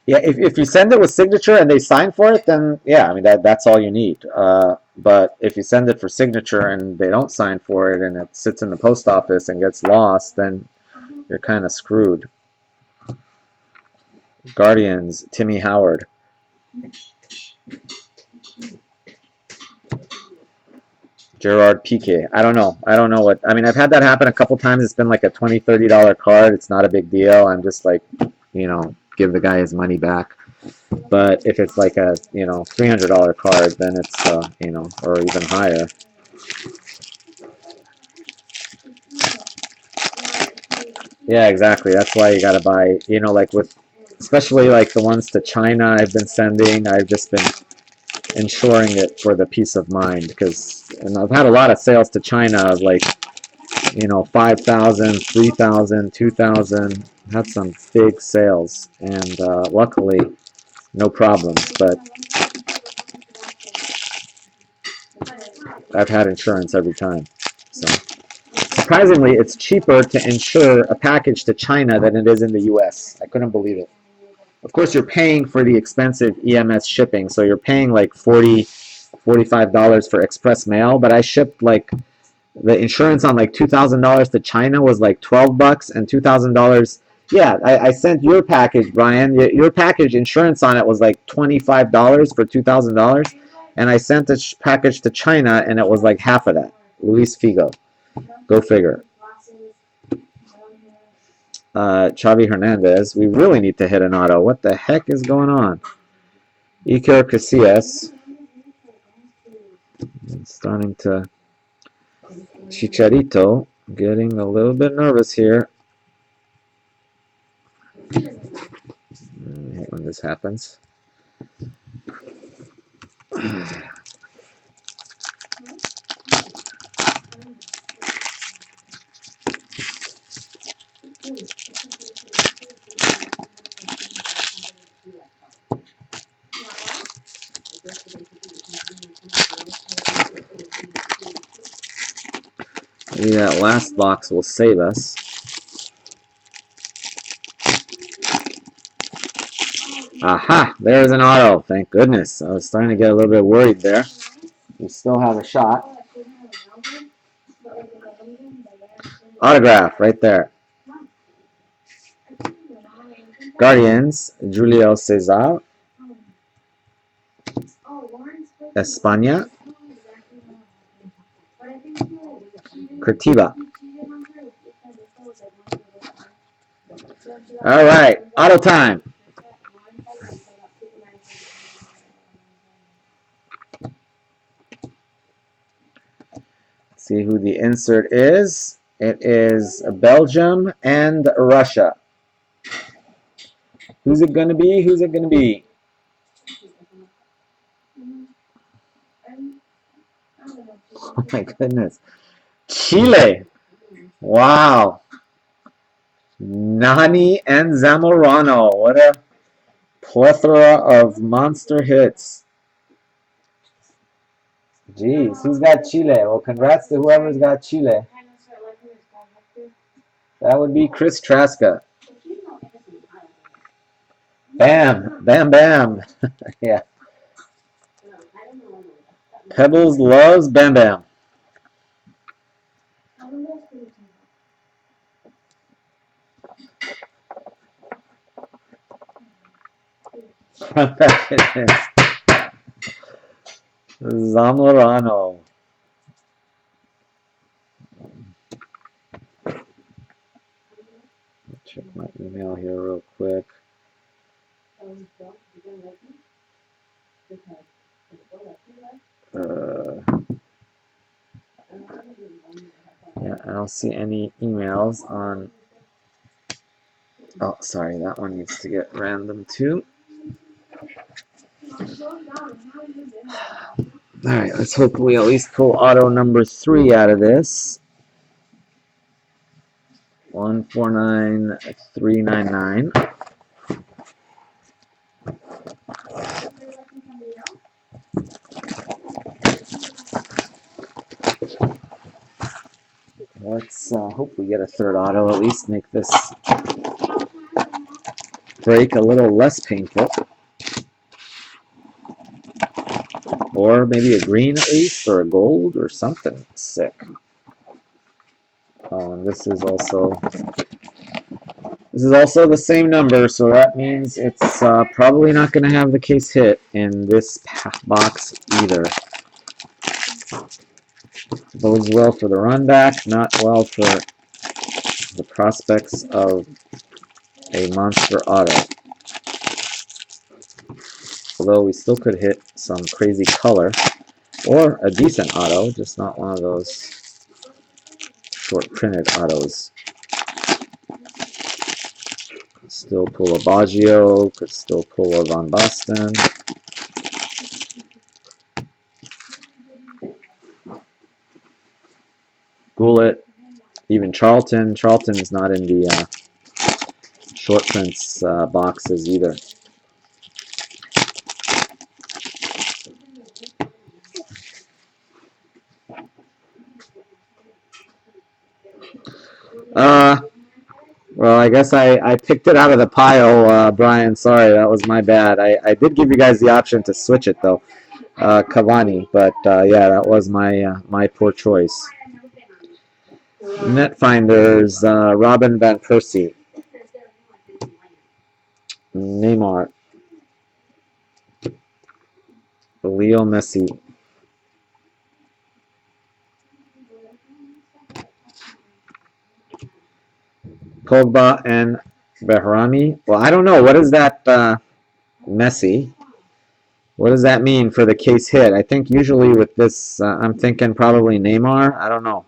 Yeah, if you send it with signature and they sign for it, then yeah, I mean that's all you need. But if you send it for signature and they don't sign for it and it sits in the post office and gets lost, then you're kind of screwed. Guardians, Timmy Howard. Gerard Piqué. I don't know what. I mean, I've had that happen a couple times. It's been like a $20, $30 card. It's not a big deal. I'm just like, give the guy his money back. But if it's like a, $300 card, then it's, or even higher. Yeah, exactly. That's why you got to buy, like especially like the ones to China I've been sending, I've just been ensuring it for the peace of mind and I've had a lot of sales to China of like, 5,000, 3,000, 2,000. Had some big sales and luckily no problems, but I've had insurance every time. So surprisingly, it's cheaper to insure a package to China than it is in the US. I couldn't believe it. Of course, you're paying for the expensive EMS shipping, so you're paying like $40, $45 for express mail, but I shipped like the insurance on like $2,000 to China was like $12 and $2,000. Yeah, I sent your package, Brian. Your package insurance on it was like $25 for $2,000, and I sent a package to China and it was like half of that. Luis Figo, go figure. Xavi Hernandez. We really need to hit an auto. What the heck is going on? Iker Casillas. It's starting to. Chicharito getting a little bit nervous here. I hate when this happens. Maybe that last box will save us. Aha! There's an auto. Thank goodness. I was starting to get a little bit worried there. We still have a shot. Autograph right there. Guardians, Julio Cesar. España. Curitiba. All right, auto time. See who the insert is. It is Belgium and Russia. Who's it going to be? Who's it going to be? Oh my goodness. Chile. Wow. Nani and Zamorano. What a plethora of monster hits. Jeez, who's got Chile? Well, congrats to whoever's got Chile. That would be Chris Traska. Bam, bam, bam. Yeah. Pebbles loves Bam Bam. Zamorano. Check my email here real quick. Yeah, I don't see any emails on. Oh, sorry, that one needs to get random too. Alright, let's hope we at least pull auto number 3 out of this. 149399. Let's hope we get a third auto, at least make this break a little less painful. Or maybe a green at least, or a gold, or something sick. Oh, and this is also the same number, so that means it's probably not going to have the case hit in this box either. Bodes well for the run back, not well for the prospects of a monster auto. Although we still could hit some crazy color, or a decent auto, just not one of those short printed autos. Could still pull a Baggio, could still pull a Van Basten. Goulet, even Charlton. Charlton is not in the short prints boxes either. Well, I guess I picked it out of the pile, Brian. Sorry, that was my bad. I did give you guys the option to switch it, though. Cavani, but yeah, that was my poor choice. Netfinders, Robin Van Persie. Neymar. Leo Messi. Pogba and Behrami. Well, I don't know. What is that Messi? What does that mean for the case hit? I think usually with this, I'm thinking probably Neymar. I don't know.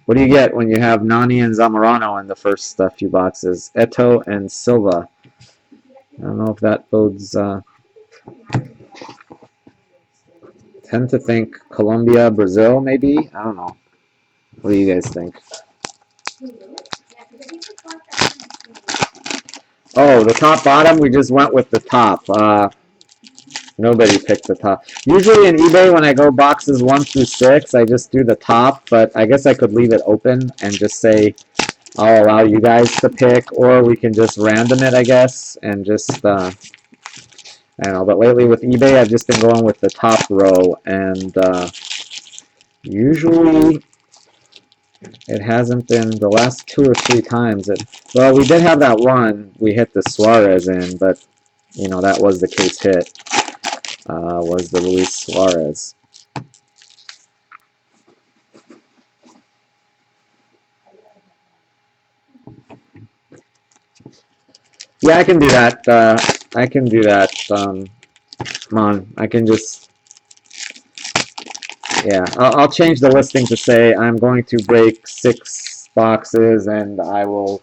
What do you get when you have Nani and Zamorano in the first few boxes? Eto'o and Silva. I don't know if that bodes. Tend to think Colombia, Brazil, maybe. I don't know. What do you guys think? Oh, the top bottom. We just went with the top. Nobody picked the top. Usually in eBay, when I go boxes 1 through 6, I just do the top, but I guess I could leave it open and just say I'll allow you guys to pick, or we can just random it, I guess, and just, I don't know. But lately with eBay, I've just been going with the top row, and usually It hasn't been the last 2 or 3 times. Well, we did have that one we hit the Suarez in, but you know that was the case hit. Was the Luis Suarez. Yeah, I can do that. I can do that. Come on, I can just. Yeah, I'll change the listing to say I'm going to break 6 boxes, and I will.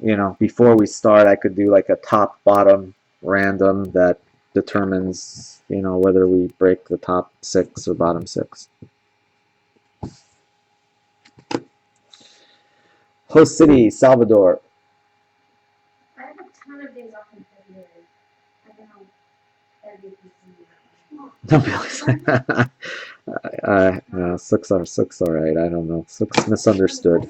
You know, before we start, I could do like a top bottom random that determines, you know, whether we break the top 6 or bottom 6. Host City, Salvador. I have a ton of days off in February. I don't know No, 6 are 6, all right. I don't know. 6 misunderstood.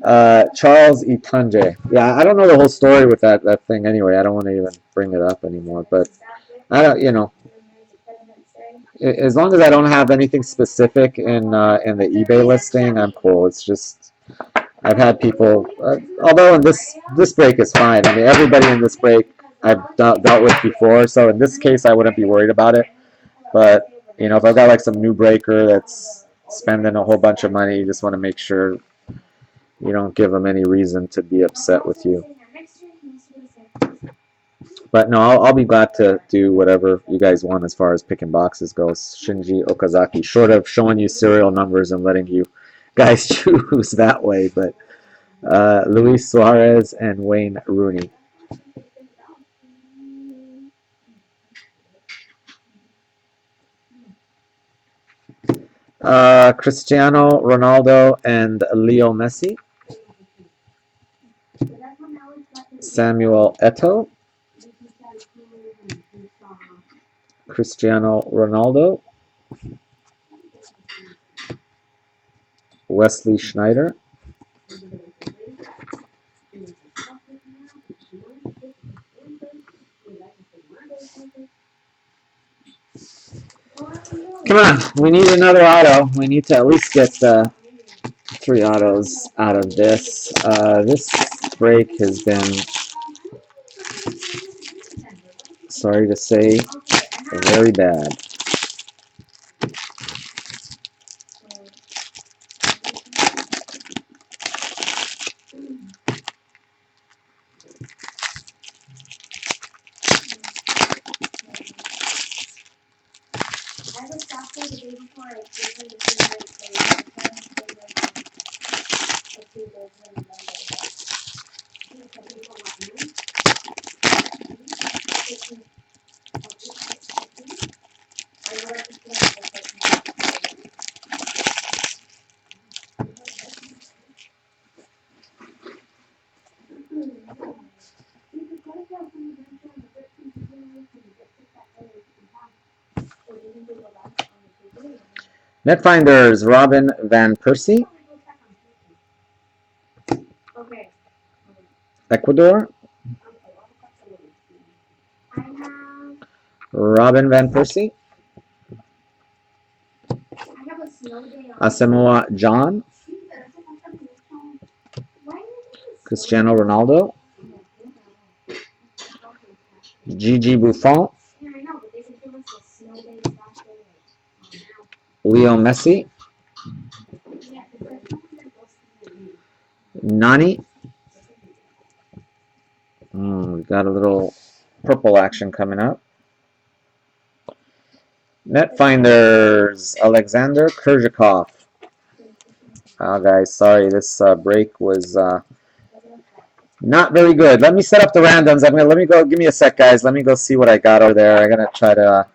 Charles Itanje. Yeah, I don't know the whole story with that thing anyway. I don't want to even bring it up anymore. But I don't, you know, as long as I don't have anything specific in the eBay listing, I'm cool. It's just I've had people, although in this break is fine. I mean, everybody in this break I've dealt with before, so in this case I wouldn't be worried about it. But you know, if I've got like some new breaker that's spending a whole bunch of money, you just want to make sure you don't give them any reason to be upset with you. But no, I'll be glad to do whatever you guys want as far as picking boxes goes. Shinji Okazaki, short of showing you serial numbers and letting you guys choose that way, but Luis Suarez and Wayne Rooney. Cristiano Ronaldo and Leo Messi. Samuel Eto'o. Cristiano Ronaldo. Wesley Schneider. Come on, we need another auto. We need to at least get 3 autos out of this. This break has been, sorry to say, very bad. Netfinders, Robin Van Persie. Ecuador. Robin Van Persie. Asamoah John. Cristiano Ronaldo. Gigi Buffon. Leo Messi. Nani. We've got a little purple action coming up. Netfinders, Alexander Kurzhakov. Oh, guys, sorry, this break was not very good. Let me set up the randoms. Let me go. Give me a sec, guys. Let me go see what I got over there. I'm gonna try to.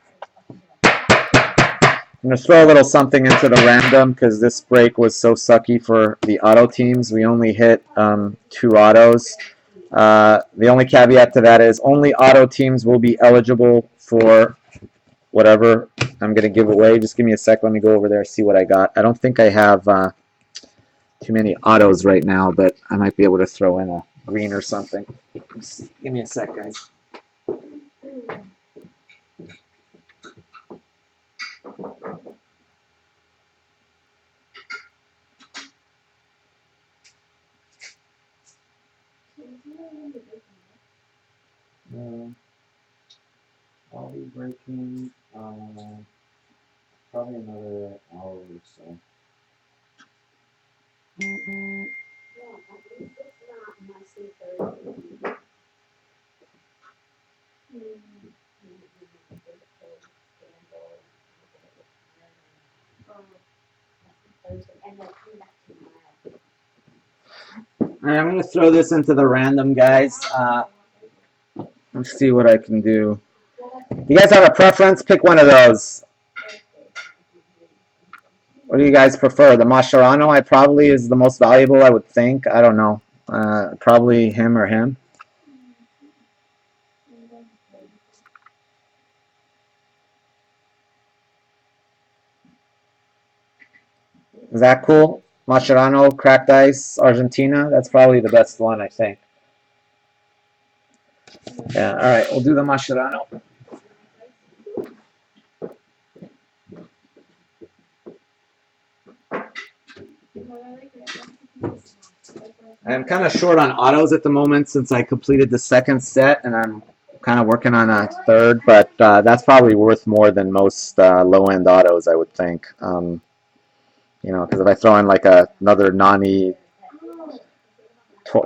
I'm gonna throw a little something into the random because this break was so sucky for the auto teams. We only hit 2 autos. The only caveat to that is only auto teams will be eligible for whatever I'm going to give away. Just give me a sec. Let me go over there and see what I got. I don't think I have too many autos right now, but I might be able to throw in a green or something. Just give me a sec, guys. I'll be breaking probably another hour or so. Alright, I'm gonna throw this into the random, guys. Let's see what I can do. You guys have a preference? Pick one of those. What do you guys prefer? The Mascherano, I probably is the most valuable, I would think. I don't know. Probably him or him. Is that cool? Mascherano, cracked ice, Argentina. That's probably the best one, I think. Yeah, all right, we'll do the Mascherano. I'm kind of short on autos at the moment since I completed the second set, and I'm kind of working on a third, but that's probably worth more than most low-end autos, I would think. You know, because if I throw in like another Nani,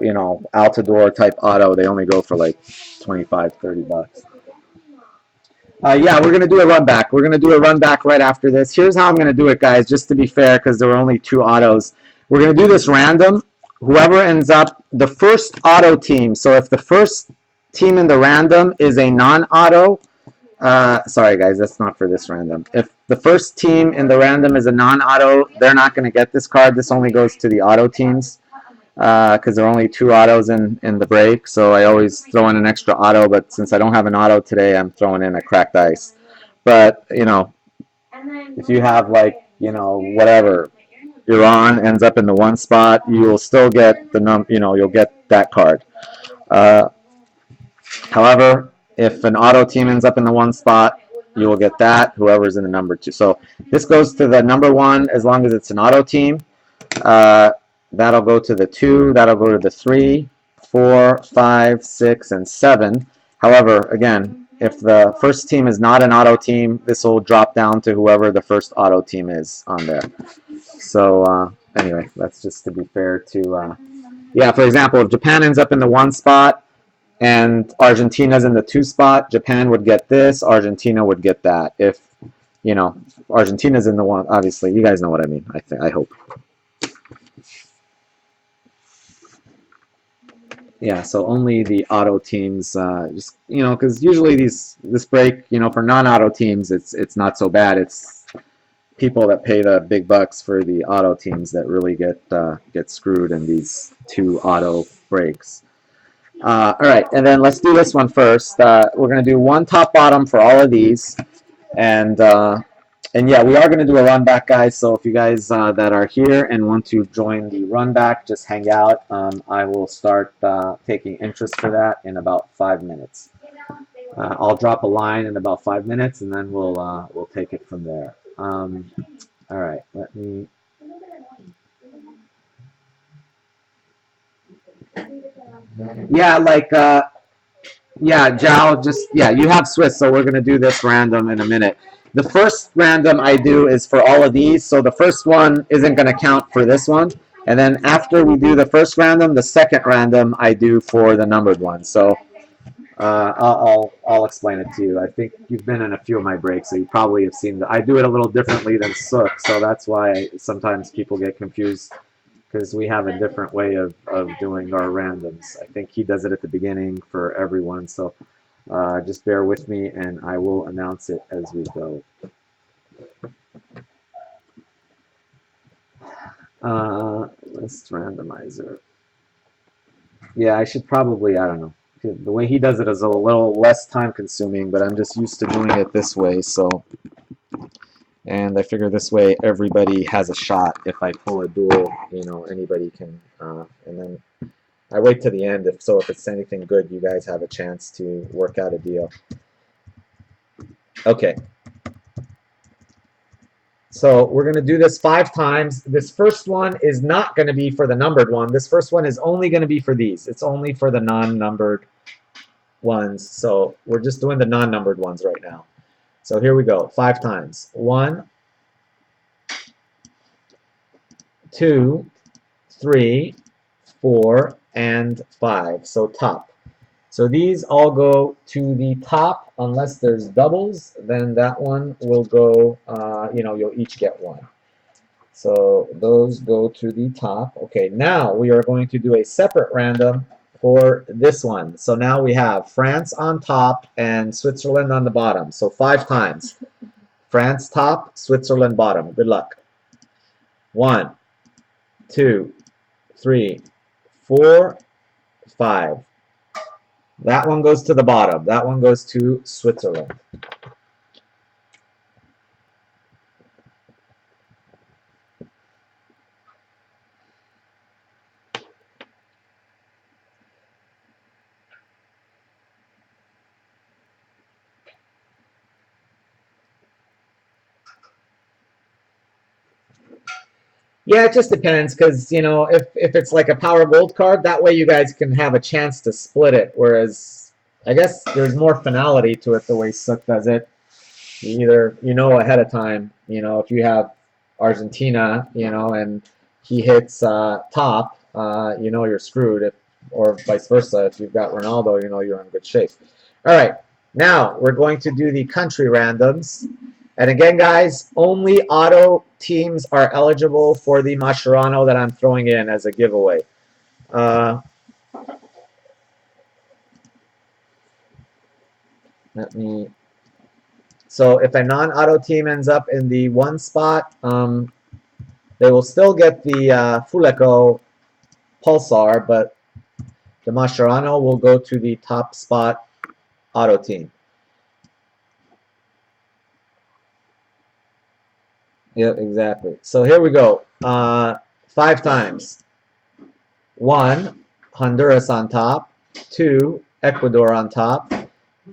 you know, Altador type auto, they only go for like 25, 30 bucks. Yeah, we're going to do a run back. We're going to do a run back right after this. Here's how I'm going to do it, guys, just to be fair, because there were only 2 autos. We're going to do this random. Whoever ends up, the first auto team, so if the first team in the random is a non-auto, sorry, guys, that's not for this random. If the first team in the random is a non-auto, they're not going to get this card. This only goes to the auto teams because there are only 2 autos in the break, so I always throw in an extra auto, but since I don't have an auto today, I'm throwing in a cracked ice. But, you know, if you have, like, you know, whatever, Iran ends up in the 1 spot, you will still get the you'll get that card. However, if an auto team ends up in the 1 spot, you will get that, whoever's in the number 2. So this goes to the number 1 as long as it's an auto team. That'll go to the 2, that'll go to the 3, 4, 5, 6, and 7. However, again, if the first team is not an auto team, this will drop down to whoever the first auto team is on there. So anyway, that's just to be fair to, yeah, for example, if Japan ends up in the 1 spot and Argentina's in the 2 spot, Japan would get this, Argentina would get that. If, you know, Argentina's in the 1, obviously, you guys know what I mean, I hope. Yeah, so only the auto teams, just, you know, because usually this break, you know, for non-auto teams, it's not so bad. It's people that pay the big bucks for the auto teams that really get screwed in these 2 auto breaks. All right, and then let's do this one first. We're going to do 1 top bottom for all of these, and yeah, we are going to do a run back, guys. So if you guys that are here and want to join the run back, just hang out. I will start taking interest for that in about 5 minutes. I'll drop a line in about 5 minutes, and then we'll take it from there. All right, let me. Yeah, like yeah, Jao, just yeah, you have Swiss, so we're gonna do this random in a minute. The first random I do is for all of these, so the first one isn't going to count for this one. And then after we do the first random, the second random I do for the numbered one. So I'll explain it to you. I think you've been in a few of my breaks, so you probably have seen that. I do it a little differently than Sook, so that's why sometimes people get confused because we have a different way of doing our randoms. I think he does it at the beginning for everyone, so just bear with me, and I will announce it as we go. List randomizer. Yeah, I should probably, I don't know. The way he does it is a little less time consuming, but I'm just used to doing it this way, so. And I figure this way everybody has a shot. If I pull a duel, you know, anybody can, and then I wait to the end, if it's anything good, you guys have a chance to work out a deal. Okay. So we're going to do this 5 times. This first one is not going to be for the numbered one. This first one is only going to be for these. It's only for the non-numbered ones. So we're just doing the non-numbered ones right now. So here we go. 5 times. 1, 2, 3, 4, and 5. So top. So these all go to the top unless there's doubles. Then that one will go, you'll each get 1. So those go to the top. Okay, now we are going to do a separate random for this one. So now we have France on top and Switzerland on the bottom. So 5 times. France top, Switzerland bottom. Good luck. 1, 2, 3, 4, 5. That one goes to the bottom. That one goes to Switzerland. Yeah, it just depends because, if it's like a Power Gold card, that way you guys can have a chance to split it. Whereas I guess there's more finality to it the way Sook does it. Either ahead of time, if you have Argentina, and he hits top, you're screwed. Or vice versa, if you've got Ronaldo, you're in good shape. All right, now we're going to do the country randoms. And again, guys, only auto teams are eligible for the Mascherano that I'm throwing in as a giveaway. So if a non-auto team ends up in the 1 spot, they will still get the Fuleco Pulsar, but the Mascherano will go to the top spot auto team. Yep, exactly. So here we go. 5 times. 1, Honduras on top. 2, Ecuador on top.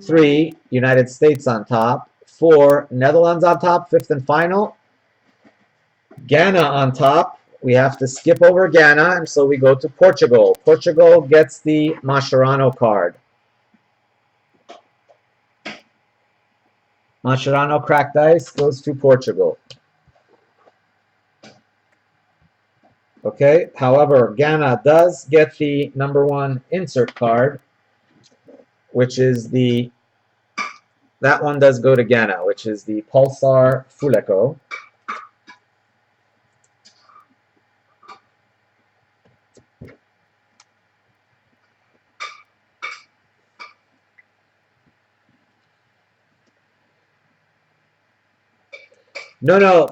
3, United States on top. 4, Netherlands on top, 5th and final. Ghana on top. We have to skip over Ghana, and so we go to Portugal. Portugal gets the Mascherano card. Mascherano cracked ice goes to Portugal. Okay, however, Ghana does get the #1 insert card, which is that one does go to Ghana, which is the Pulsar Fuleco. No.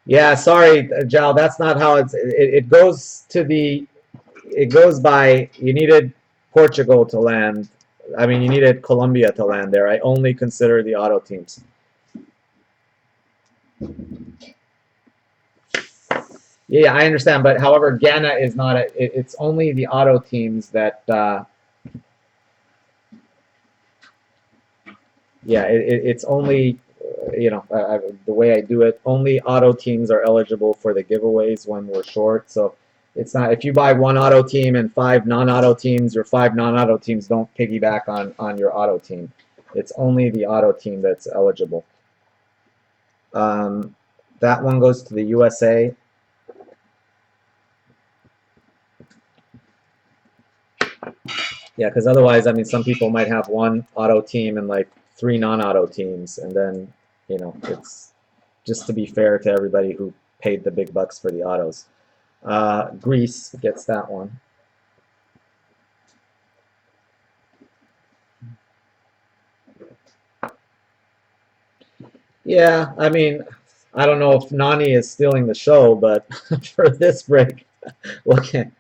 Yeah, sorry, Jal, that's not how it goes to the, it goes by, you needed Portugal to land. I mean, you needed Colombia to land there. I only consider the auto teams. Yeah, I understand, but however, Ghana is not it's only the auto teams that, yeah, it's only, the way I do it, only auto teams are eligible for the giveaways when we're short. So it's not, if you buy 1 auto team and 5 non-auto teams, your 5 non-auto teams don't piggyback on your auto team. It's only the auto team that's eligible. That one goes to the USA. Yeah, because otherwise, I mean, some people might have 1 auto team and like 3 non-auto teams, and then, it's just to be fair to everybody who paid the big bucks for the autos. Greece gets that one. Yeah, I mean, I don't know if Nani is stealing the show, but for this break, okay,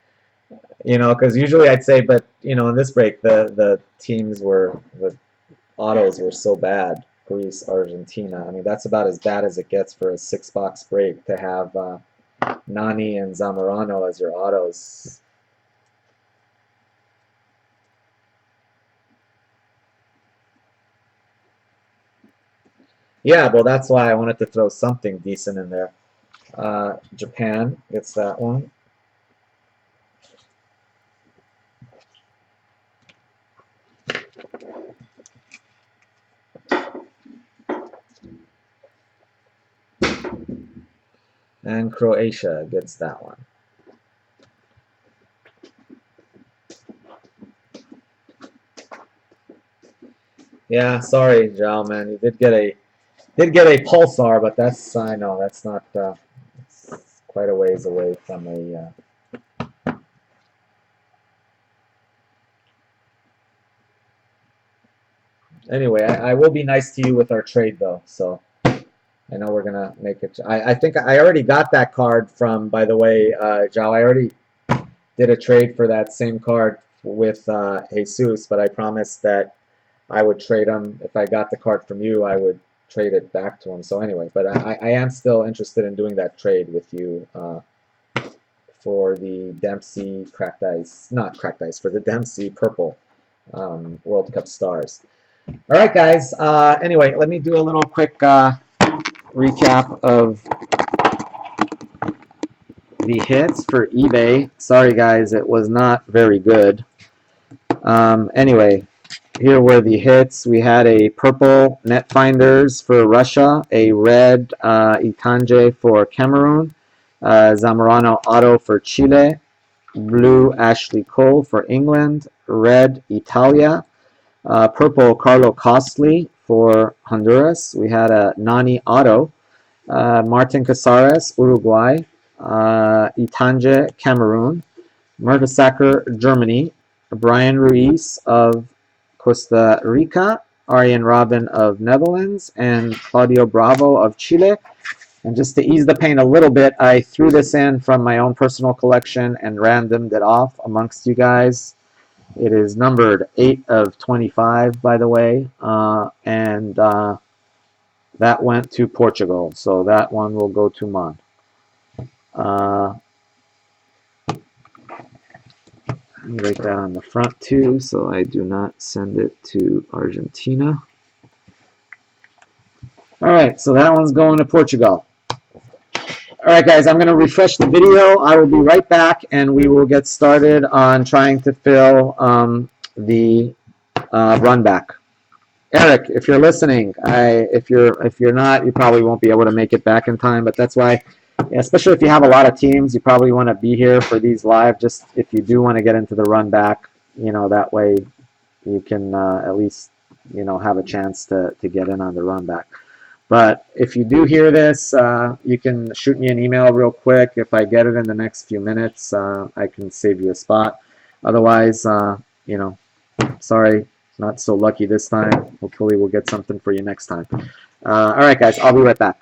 because usually I'd say, but in this break, the autos were so bad. Greece, Argentina. I mean, that's about as bad as it gets for a 6-box break to have Nani and Zamorano as your autos. Yeah, well, that's why I wanted to throw something decent in there. Japan gets that one. And Croatia gets that one. Yeah, sorry, Zhao, man. You did get a pulsar, but that's I know that's not it's quite a ways away from a. Anyway, I will be nice to you with our trade though, so I know we're gonna make it. I think I already got that card from. By the way, Zhao, I already did a trade for that same card with Jesus, but I promised that I would trade him if I got the card from you. I would trade it back to him. So anyway, but I am still interested in doing that trade with you for the Dempsey cracked ice, not cracked ice, for the Dempsey purple World Cup stars. All right, guys. Anyway, let me do a little quick recap of the hits for eBay. Sorry, guys, it was not very good. Anyway, here were the hits. We had a purple Netfinders for Russia, a red Itanje for Cameroon, Zamorano Auto for Chile, blue Ashley Cole for England, red Italia, purple Carlo Costly for Honduras. We had a Nani Auto, Martin Casares, Uruguay, Itanje, Cameroon, Mertesacker, Germany, Brian Ruiz of Costa Rica, Arjen Robben of Netherlands, and Claudio Bravo of Chile. And just to ease the pain a little bit, I threw this in from my own personal collection and randomed it off amongst you guys. It is numbered 8 of 25, by the way, and that went to Portugal. So that one will go to Mon. Let me write that on the front too, so I do not send it to Argentina. All right, so that one's going to Portugal. All right, guys, I'm going to refresh the video. I will be right back, and we will get started on trying to fill the run back. Eric, if you're listening, if you're not, you probably won't be able to make it back in time. But that's why, especially if you have a lot of teams, you probably want to be here for these live. Just if you do want to get into the run back, that way you can at least have a chance to get in on the run back. But if you do hear this, you can shoot me an email real quick. If I get it in the next few minutes, I can save you a spot. Otherwise, sorry, not so lucky this time. Hopefully we'll get something for you next time. All right, guys, I'll be right back.